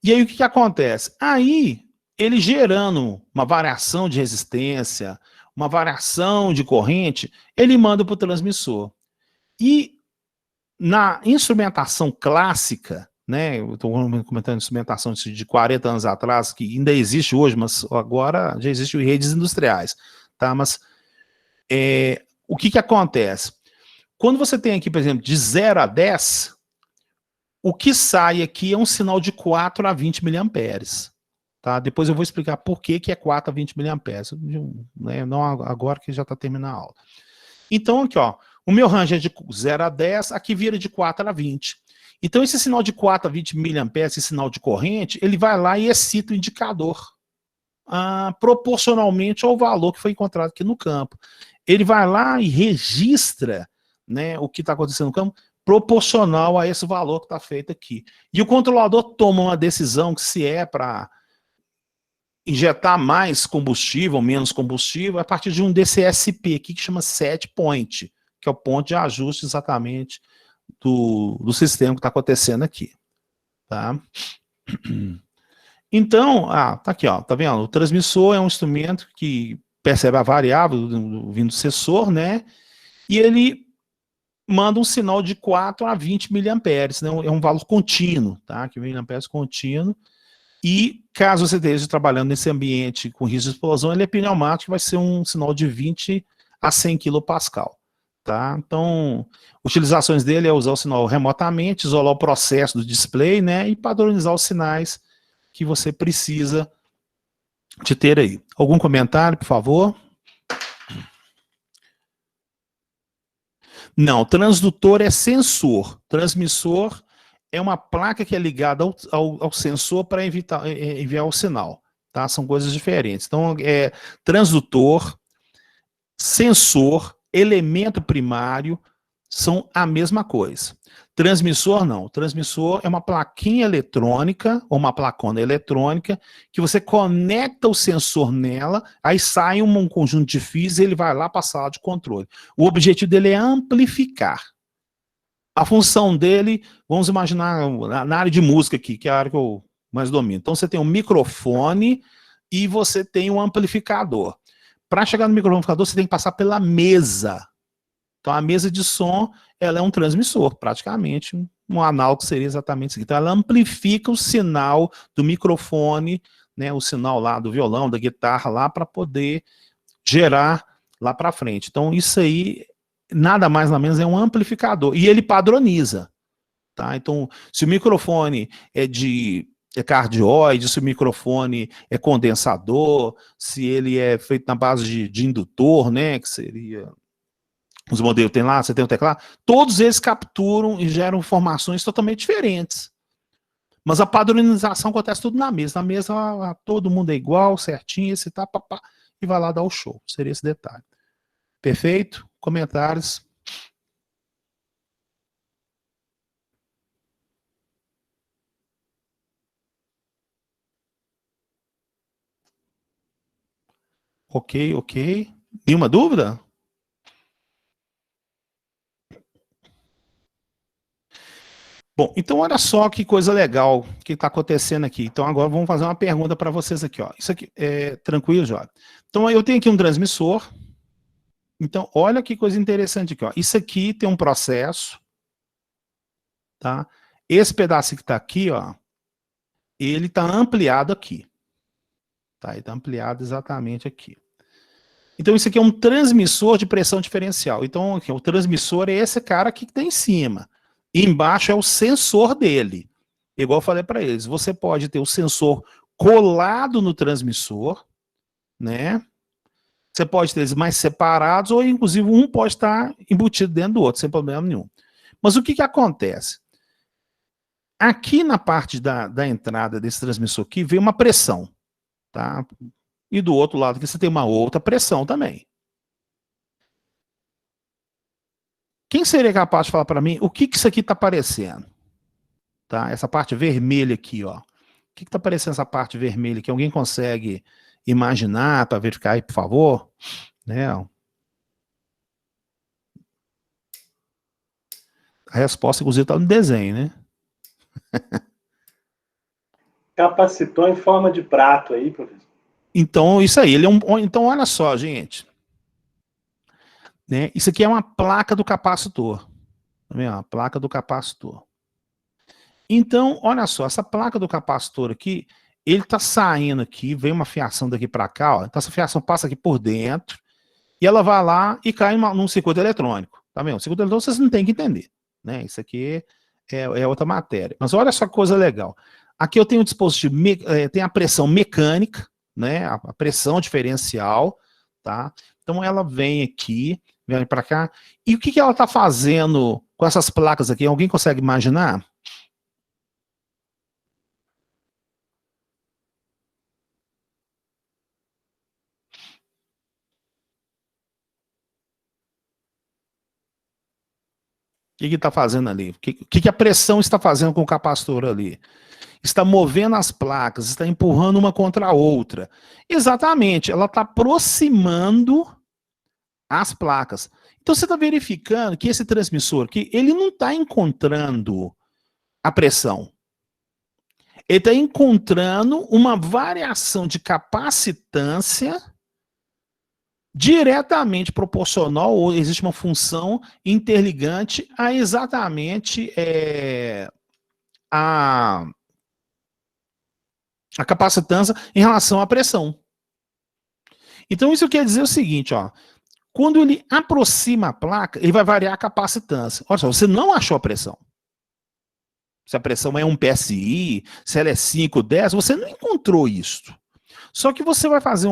E aí o que acontece? Aí, ele gerando uma variação de resistência, uma variação de corrente, ele manda para o transmissor. E na instrumentação clássica, né, eu estou comentando instrumentação de 40 anos atrás, que ainda existe hoje, mas agora já existe em redes industriais, tá? Mas o que acontece? Quando você tem aqui, por exemplo, de 0 a 10, o que sai aqui é um sinal de 4 a 20 miliamperes. Tá? Depois eu vou explicar por que é 4 a 20 miliamperes. Né? Não agora que já está terminando a aula. Então, aqui, ó, o meu range é de 0 a 10, aqui vira de 4 a 20. Então, esse sinal de 4 a 20 miliamperes, esse sinal de corrente, ele vai lá e excita o indicador proporcionalmente ao valor que foi encontrado aqui no campo. Ele vai lá e registra, né, o que está acontecendo no campo, proporcional a esse valor que está feito aqui. E o controlador toma uma decisão que se é para injetar mais combustível ou menos combustível a partir de um DCSP aqui que chama set point, que é o ponto de ajuste exatamente do sistema que está acontecendo aqui. Tá? Então, tá aqui, ó, tá vendo? O transmissor é um instrumento que percebe a variável vindo do sensor, né? E ele manda um sinal de 4 a 20 miliamperes, né? É um valor contínuo, tá? Que miliamperes contínuo. E caso você esteja trabalhando nesse ambiente com risco de explosão, ele é pneumático, vai ser um sinal de 20 a 100 kPa, tá? Então, utilizações dele é usar o sinal remotamente, isolar o processo do display, né? E padronizar os sinais que você precisa de ter aí. Algum comentário, por favor? Não, transdutor é sensor. Transmissor é uma placa que é ligada ao sensor para enviar o sinal. Tá? São coisas diferentes. Então, transdutor, sensor, elemento primário são a mesma coisa. Transmissor não. Transmissor é uma plaquinha eletrônica, ou uma placona eletrônica, que você conecta o sensor nela, aí sai um conjunto de fios e ele vai lá para a sala de controle. O objetivo dele é amplificar. A função dele, vamos imaginar na área de música aqui, que é a área que eu mais domino. Então você tem um microfone e você tem um amplificador. Para chegar no microamplificador, você tem que passar pela mesa. Então, a mesa de som, ela é um transmissor, praticamente. Um análogo seria exatamente isso aqui. Então, ela amplifica o sinal do microfone, né, o sinal lá do violão, da guitarra, lá para poder gerar lá para frente. Então, isso aí, nada mais nada menos, é um amplificador. E ele padroniza. Tá? Então, se o microfone é cardioide, se o microfone é condensador, se ele é feito na base de indutor, né, que seria... Os modelos tem lá, você tem o teclado, todos eles capturam e geram informações totalmente diferentes. Mas a padronização acontece tudo na mesa. Na mesa, todo mundo é igual, certinho, esse tá, papá, e vai lá dar o show. Seria esse detalhe. Perfeito? Comentários? Ok, ok. Nenhuma dúvida? Bom, então olha só que coisa legal que está acontecendo aqui. Então agora vamos fazer uma pergunta para vocês aqui, ó. Isso aqui é tranquilo, Jorge? Então eu tenho aqui um transmissor. Então olha que coisa interessante aqui, ó. Isso aqui tem um processo, tá? Esse pedaço que está aqui, ó, ele está ampliado aqui, tá? Ele está ampliado exatamente aqui. Então isso aqui é um transmissor de pressão diferencial. Então aqui, o transmissor é esse cara aqui que está em cima. E embaixo é o sensor dele. Igual eu falei para eles, você pode ter o sensor colado no transmissor, né? Você pode ter eles mais separados, ou inclusive um pode estar embutido dentro do outro, sem problema nenhum. Mas o que que acontece? Aqui na parte da entrada desse transmissor aqui, vem uma pressão, tá? E do outro lado aqui você tem uma outra pressão também. Quem seria capaz de falar para mim o que que isso aqui está aparecendo? Tá? Essa parte vermelha aqui, ó. O que está aparecendo essa parte vermelha aqui? Alguém consegue imaginar para verificar aí, por favor? Né? A resposta, inclusive, está no desenho, né? Capacitor em forma de prato aí, professor. Então, isso aí. Então, olha só, gente. Né? Isso aqui é uma placa do capacitor. Tá vendo? A placa do capacitor. Então, olha só, essa placa do capacitor aqui, ele está saindo aqui, vem uma fiação daqui para cá, ó, então essa fiação passa aqui por dentro, e ela vai lá e cai num circuito eletrônico, tá vendo? O circuito eletrônico vocês não tem que entender, né? Isso aqui é outra matéria. Mas olha só que coisa legal. Aqui eu tenho um dispositivo, tem a pressão mecânica, né? A pressão diferencial, tá? Então ela vem aqui, vem para cá, e o que que ela está fazendo com essas placas aqui? Alguém consegue imaginar? O que está fazendo ali? O que a pressão está fazendo com o capacitor ali? Está movendo as placas, está empurrando uma contra a outra. Exatamente, ela está aproximando as placas. Então você está verificando que esse transmissor aqui, ele não está encontrando a pressão. Ele está encontrando uma variação de capacitância diretamente proporcional, ou existe uma função interligante a exatamente a capacitância em relação à pressão. Então isso quer dizer o seguinte, ó, quando ele aproxima a placa, ele vai variar a capacitância. Olha só, você não achou a pressão. Se a pressão é 1 PSI, se ela é 5, 10, você não encontrou isso. Só que você vai fazer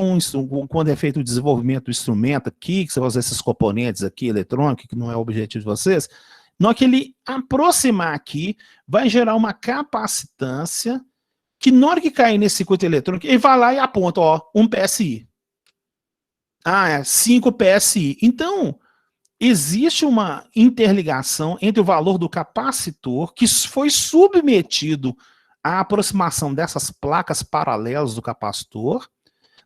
quando é feito o desenvolvimento do instrumento aqui, que você vai usar esses componentes aqui, eletrônicos, que não é o objetivo de vocês, na hora que ele aproximar aqui, vai gerar uma capacitância, que na hora que cair nesse circuito eletrônico, ele vai lá e aponta, ó, 1 PSI. Ah, é 5 PSI. Então, existe uma interligação entre o valor do capacitor, que foi submetido à aproximação dessas placas paralelas do capacitor,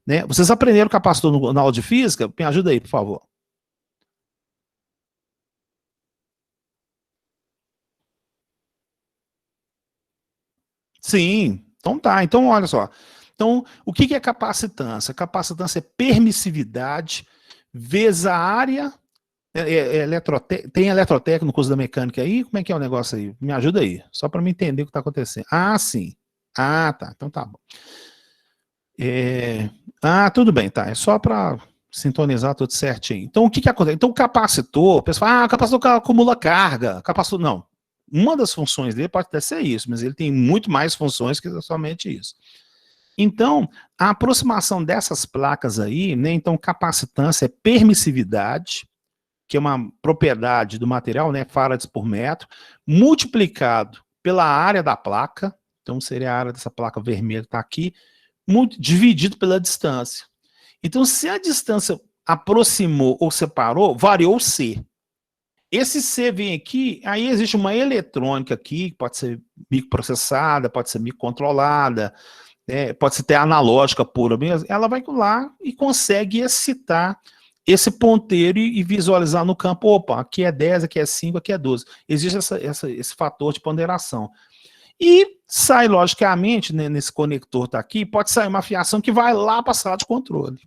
né? Vocês aprenderam capacitor na aula de física? Me ajuda aí, por favor. Sim, então tá. Então, olha só. Então, o que é capacitância? Capacitância é permissividade vezes a área. Tem eletrotécnico no curso da mecânica aí? Como é que é o negócio aí? Me ajuda aí, só para me entender o que está acontecendo. Ah, sim. Ah, tá. Então tá bom. Tudo bem, tá. É só para sintonizar tudo certinho. Então, o que acontece? Então, o capacitor, o pessoal fala, o capacitor acumula carga. Capacitor, não. Uma das funções dele pode até ser isso, mas ele tem muito mais funções que somente isso. Então, a aproximação dessas placas aí, né? Então, capacitância é permissividade, que é uma propriedade do material, né, farads por metro, multiplicado pela área da placa, então seria a área dessa placa vermelha que está aqui, dividido pela distância. Então, se a distância aproximou ou separou, variou o C. Esse C vem aqui, aí existe uma eletrônica aqui, que pode ser microprocessada, pode ser microcontrolada, pode ser até analógica pura mesmo, ela vai lá e consegue excitar esse ponteiro e visualizar no campo, opa, aqui é 10, aqui é 5, aqui é 12. Existe esse fator de ponderação. E sai, logicamente, né, nesse conector tá aqui, pode sair uma fiação que vai lá para a sala de controle.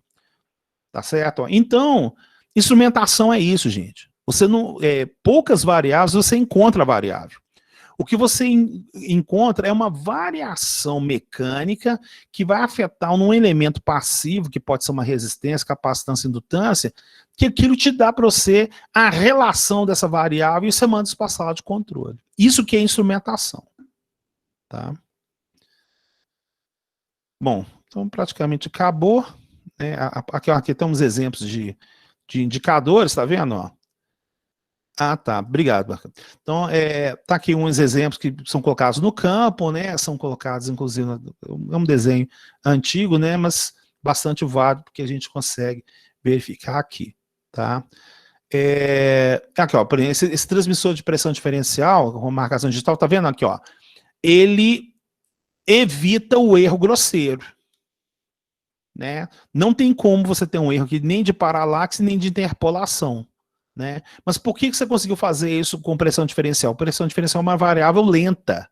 Tá certo? Então, instrumentação é isso, gente. Você não, poucas variáveis, você encontra a variável. O que você encontra é uma variação mecânica que vai afetar um elemento passivo, que pode ser uma resistência, capacitância, indutância, que aquilo te dá para você a relação dessa variável e você manda isso para a sala de controle. Isso que é instrumentação. Tá? Bom, então praticamente acabou. Aqui temos exemplos de indicadores, tá vendo? Ó? Ah, tá. Obrigado, Marcão. Então, tá aqui uns exemplos que são colocados no campo, né? São colocados, inclusive, é um desenho antigo, né? Mas bastante válido, porque a gente consegue verificar aqui, tá? Aqui, ó, por exemplo, esse transmissor de pressão diferencial, com marcação digital, tá vendo aqui, ó? Ele evita o erro grosseiro, né? Não tem como você ter um erro aqui, nem de paralaxe, nem de interpolação. Né? Mas por que você conseguiu fazer isso com pressão diferencial? Pressão diferencial é uma variável lenta,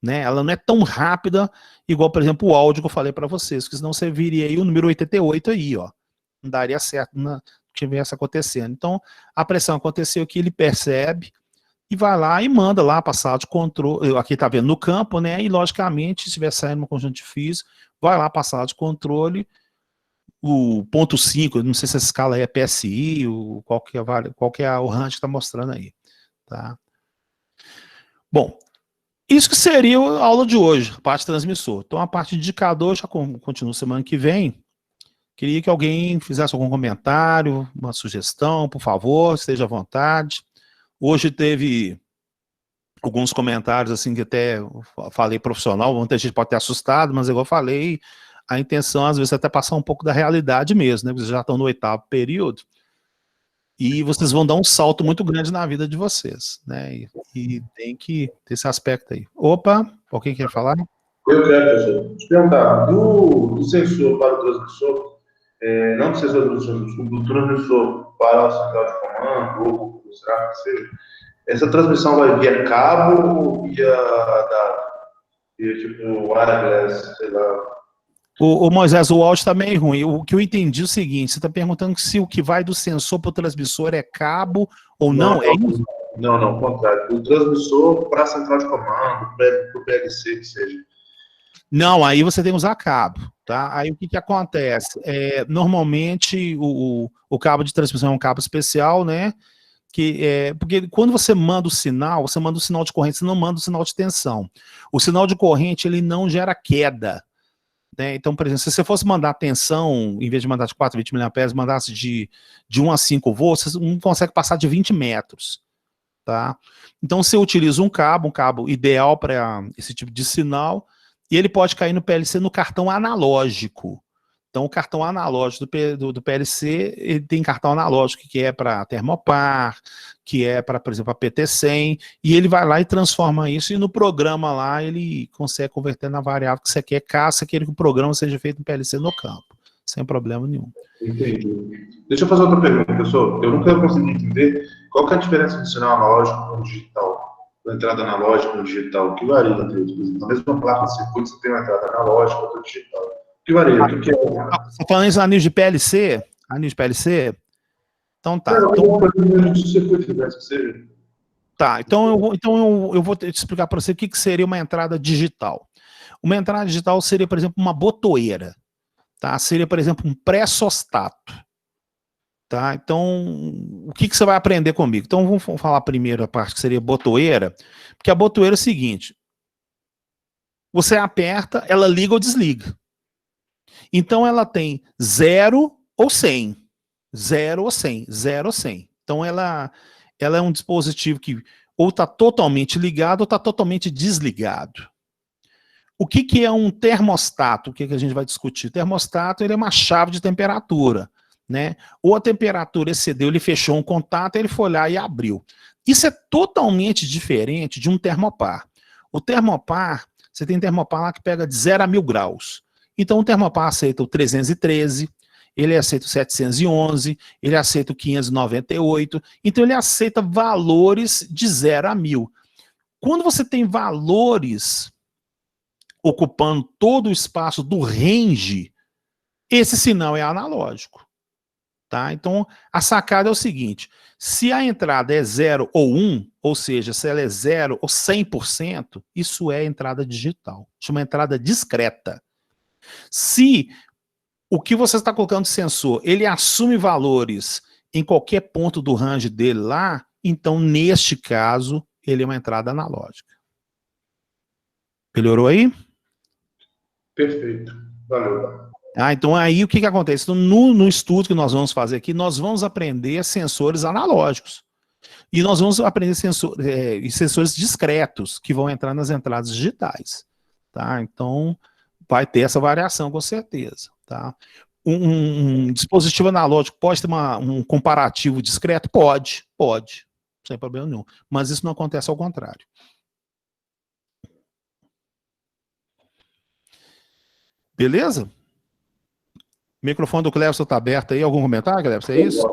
né? Ela não é tão rápida, igual, por exemplo, o áudio que eu falei para vocês, porque senão você viria aí o número 88 aí, ó. Não daria certo que tivesse acontecendo. Então, a pressão aconteceu aqui, ele percebe e vai lá e manda lá para a sala de controle, aqui tá vendo no campo, né? E, logicamente, se estiver saindo no conjunto de físico, vai lá para a sala de controle. O ponto 5, não sei se essa escala é PSI, qual que é o range que está mostrando aí. Tá? Bom, isso que seria a aula de hoje, a parte transmissor. Então, a parte de indicador já continua semana que vem. Queria que alguém fizesse algum comentário, uma sugestão, por favor, esteja à vontade. Hoje teve alguns comentários, assim, que até eu falei profissional, muita gente pode ter assustado, mas igual eu falei, a intenção, às vezes, é até passar um pouco da realidade mesmo, né? Vocês já estão no 8º período, e vocês vão dar um salto muito grande na vida de vocês, né? E tem que ter esse aspecto aí. Opa, alguém quer falar? Eu quero, professor. Te perguntar, do sensor para o transmissor, não do sensor do transmissor para a central de comando, ou será que seja, essa transmissão vai via cabo ou via tipo wireless, sei lá? O Moisés, o áudio está meio ruim. O que eu entendi é o seguinte, você está perguntando se o que vai do sensor para o transmissor é cabo ou não? É isso? Não, ao contrário. O transmissor para a central de comando, para o PLC, que seja. Não, aí você tem que usar cabo, tá? Aí o que acontece? Normalmente o cabo de transmissão é um cabo especial, né? Porque quando você manda o sinal de corrente, você não manda o sinal de tensão. O sinal de corrente, ele não gera queda. né? Então, por exemplo, se você fosse mandar tensão, em vez de mandar de 420 mA, mandasse de 1 a 5 volts, você não consegue passar de 20 metros, tá? Então, você utiliza um cabo ideal para esse tipo de sinal, e ele pode cair no PLC no cartão analógico. Então, o cartão analógico do PLC, ele tem cartão analógico que é para Termopar, que é para, por exemplo, a PT100, e ele vai lá e transforma isso, e no programa lá ele consegue converter na variável que você quer, caso você queira que o programa seja feito no PLC no campo, sem problema nenhum. Entendi. Deixa eu fazer outra pergunta, pessoal. Eu nunca consegui entender qual que é a diferença do sinal analógico para o digital, da entrada analógica no digital, que varia entre eles. Na mesma placa de circuito, você tem uma entrada analógica e outra digital. Que varia? O que é? Você está falando isso a nível de PLC? A nível de PLC? Então tá. Então eu vou te explicar para você o que seria uma entrada digital. Uma entrada digital seria, por exemplo, uma botoeira. Tá? Seria, por exemplo, um pré-sostato. Tá? Então, o que você vai aprender comigo? Então, vamos falar primeiro a parte que seria botoeira, porque a botoeira é o seguinte: você aperta, ela liga ou desliga. Então, ela tem 0 ou 100. 0 ou 100. 0 ou 100. Então, ela é um dispositivo que ou está totalmente ligado ou está totalmente desligado. O que é um termostato? O que a gente vai discutir? Termostato, ele é uma chave de temperatura, né? Ou a temperatura excedeu, ele fechou um contato, ele foi lá e abriu. Isso é totalmente diferente de um termopar. O termopar, você tem termopar lá que pega de 0 a 1000 graus. Então o termopar aceita o 313, ele aceita o 711, ele aceita o 598, então ele aceita valores de 0 a 1000. Quando você tem valores ocupando todo o espaço do range, esse sinal é analógico. Tá? Então, a sacada é o seguinte: se a entrada é 0 ou 1, ou seja, se ela é 0 ou 100%, isso é entrada digital. Chama entrada discreta. Se o que você está colocando de sensor, ele assume valores em qualquer ponto do range dele lá, então, neste caso, ele é uma entrada analógica. Melhorou aí? Perfeito. Valeu. Então aí o que acontece? Então, no estudo que nós vamos fazer aqui, nós vamos aprender sensores analógicos. E nós vamos aprender sensores discretos, que vão entrar nas entradas digitais. Tá? Então, vai ter essa variação com certeza. Tá? Um dispositivo analógico pode ter um comparativo discreto? Pode, sem problema nenhum. Mas isso não acontece ao contrário. Beleza? O microfone do Cleberson está aberto aí. Algum comentário, Cleberson? É isso?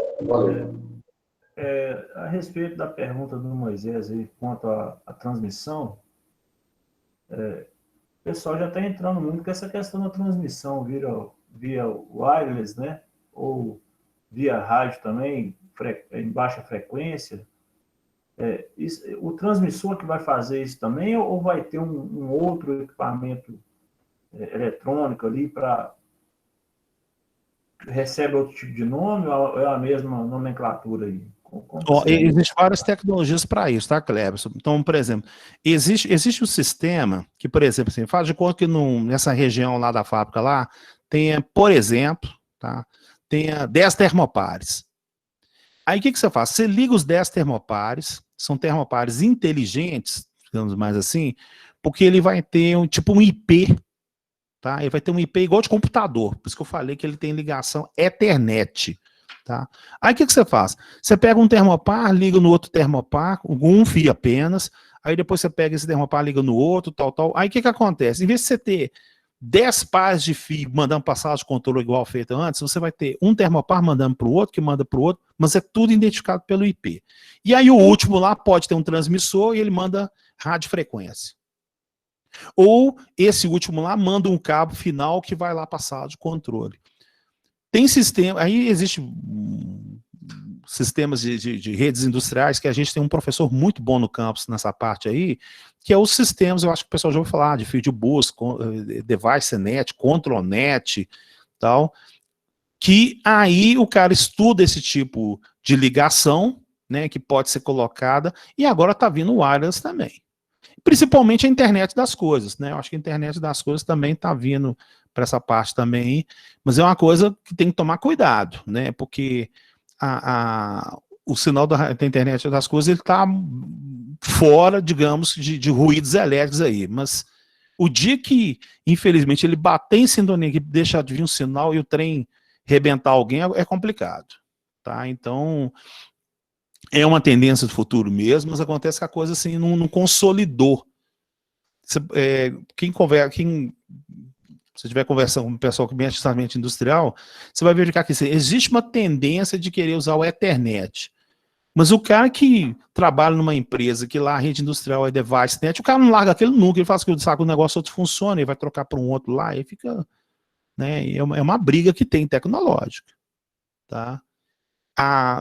A respeito da pergunta do Moisés aí, quanto à transmissão, o pessoal já está entrando muito com essa questão da transmissão via wireless, né? Ou via rádio também, em baixa frequência. O transmissor que vai fazer isso também, ou vai ter um outro equipamento eletrônico ali para recebe outro tipo de nome, ou é a mesma nomenclatura aí? Existem várias tecnologias para isso, tá, Cleberson? Então, por exemplo, existe um sistema que, por exemplo, assim, faz de conta que nessa região lá da fábrica lá, tenha, por exemplo, tá, tenha 10 termopares. Aí o que você faz? Você liga os 10 termopares, são termopares inteligentes, digamos mais assim, porque ele vai ter um IP, tá? Ele vai ter um IP igual de computador, por isso que eu falei que ele tem ligação Ethernet. Tá? Aí o que você faz? Você pega um termopar, liga no outro termopar, um fio apenas, aí depois você pega esse termopar, liga no outro, tal. Aí o que acontece? Em vez de você ter 10 pares de fio mandando para a sala de controle igual feito antes, você vai ter um termopar mandando para o outro, que manda para o outro, mas é tudo identificado pelo IP. E aí o último lá pode ter um transmissor e ele manda radiofrequência. Ou esse último lá manda um cabo final que vai lá para a sala de controle. Tem sistema, aí existe sistemas de redes industriais que a gente tem um professor muito bom no campus nessa parte aí, que é os sistemas, eu acho que o pessoal já ouviu falar, de fio de bus, DeviceNet, ControlNet, tal, que aí o cara estuda esse tipo de ligação, né, que pode ser colocada, e agora está vindo o wireless também. principalmente a internet das coisas, né? Eu acho que a internet das coisas também está vindo para essa parte também, mas é uma coisa que tem que tomar cuidado, né? Porque o sinal da internet das coisas ele está fora, digamos, de ruídos elétricos aí, mas o dia que, infelizmente, ele bater em sintonia, que deixar de vir um sinal e o trem rebentar alguém, é complicado, tá? Então, é uma tendência do futuro mesmo, mas acontece que a coisa assim não consolidou. Quem se estiver conversando com o pessoal que mexe na mente industrial, você vai verificar que existe uma tendência de querer usar o Ethernet. Mas o cara que trabalha numa empresa que lá a rede industrial é DeviceNet, o cara não larga aquele nunca, ele faz que o negócio outro funciona, ele vai trocar para um outro lá, e fica, né, é uma briga que tem tecnológica, tá?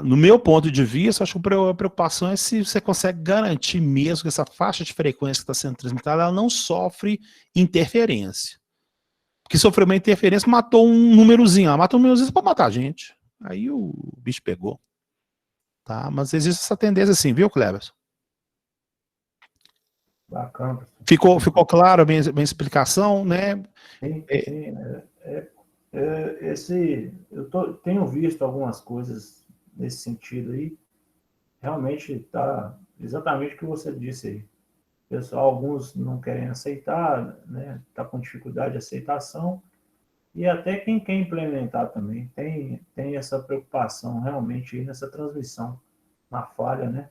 No meu ponto de vista, acho que a preocupação é se você consegue garantir mesmo que essa faixa de frequência que está sendo transmitida, ela não sofre interferência. Porque sofreu uma interferência, matou um númerozinho, ela matou um númerozinho para matar a gente. Aí o bicho pegou. Tá? Mas existe essa tendência assim, viu, Cleberson? Bacana. Ficou claro a minha explicação, né? Sim. Tenho visto algumas coisas nesse sentido aí. Realmente está exatamente o que você disse aí. Pessoal, alguns não querem aceitar, né? Está com dificuldade de aceitação. E até quem quer implementar também tem essa preocupação realmente aí nessa transmissão, na falha, né?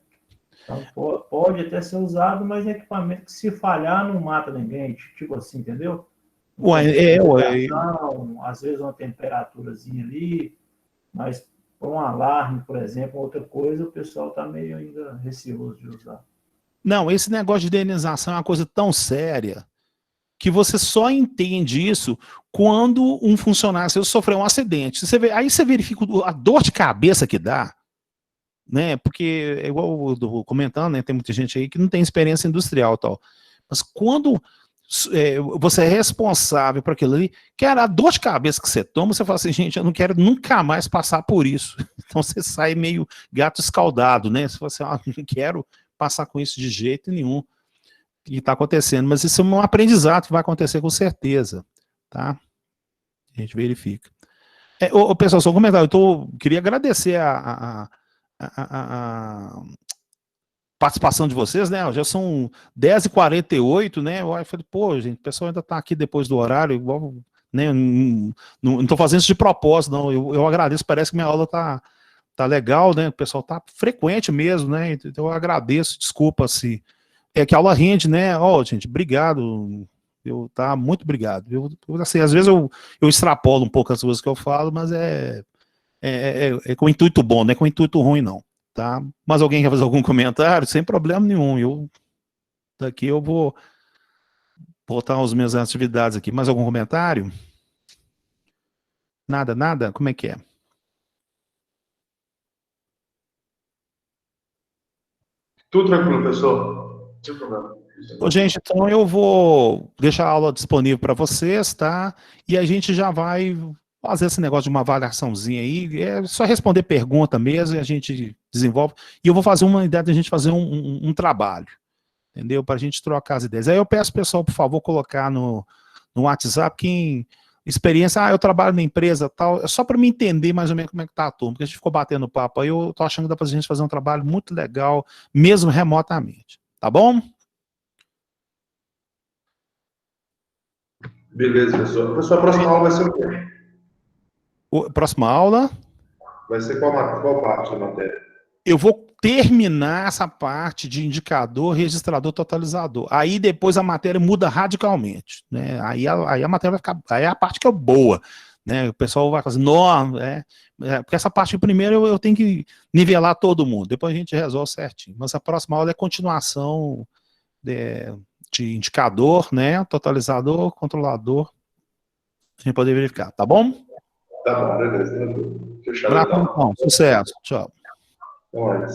Então, pode até ser usado, mas é equipamento que se falhar não mata ninguém, tipo assim, entendeu? Às vezes uma temperaturazinha ali, mas para um alarme, por exemplo, outra coisa, o pessoal está meio ainda receoso de usar. Não, esse negócio de indenização é uma coisa tão séria que você só entende isso quando um funcionário seu sofreu um acidente. Aí você verifica a dor de cabeça que dá, né? Porque, é igual eu tô comentando, né? Tem muita gente aí que não tem experiência industrial e tal. Mas quando você é responsável por aquilo ali, que era a dor de cabeça que você toma, você fala assim, gente, eu não quero nunca mais passar por isso. Então você sai meio gato escaldado, né? Você fala assim, não quero passar com isso de jeito nenhum. Que está acontecendo, mas isso é um aprendizado que vai acontecer com certeza, tá? A gente verifica. Pessoal, só um comentário, queria agradecer a participação de vocês, né? Já são 10h48, né? Eu falei, pô, gente, o pessoal ainda está aqui depois do horário, igual, né? Não estou fazendo isso de propósito, não. Eu agradeço, parece que minha aula tá legal, né? O pessoal tá frequente mesmo, né? Então eu agradeço, desculpa se. Que a aula rende, né? Gente, obrigado. Muito obrigado. Assim, às vezes eu extrapolo um pouco as coisas que eu falo, mas é com intuito bom, não é com intuito ruim, não. Tá? Mas alguém quer fazer algum comentário? Sem problema nenhum. Daqui eu vou voltar às minhas atividades aqui. Mais algum comentário? Nada? Como é que é? Tudo tranquilo, pessoal. Sem problema. Gente, então eu vou deixar a aula disponível para vocês, tá? E a gente já vai fazer esse negócio de uma avaliaçãozinha aí, é só responder pergunta mesmo e a gente desenvolve. E eu vou fazer uma ideia de a gente fazer um trabalho, entendeu? Para a gente trocar as ideias. Aí eu peço, pessoal, por favor, colocar no WhatsApp quem experiência, eu trabalho na empresa tal, é só para me entender mais ou menos como é que tá a turma, porque a gente ficou batendo papo aí, eu tô achando que dá pra gente fazer um trabalho muito legal, mesmo remotamente, tá bom? Beleza, pessoal. Pessoal, a próxima aula vai ser o quê? Próxima aula? Vai ser qual parte da matéria? Eu vou terminar essa parte de indicador, registrador, totalizador. Aí depois a matéria muda radicalmente, né? Aí a matéria vai ficar, aí é a parte que é boa, né? O pessoal vai fazer, porque essa parte primeiro eu tenho que nivelar todo mundo, depois a gente resolve certinho. Mas a próxima aula é continuação de indicador, né? Totalizador, controlador, a gente poder verificar, tá bom? Tá bom, beleza. Fechado. Então. Sucesso, tchau. Então,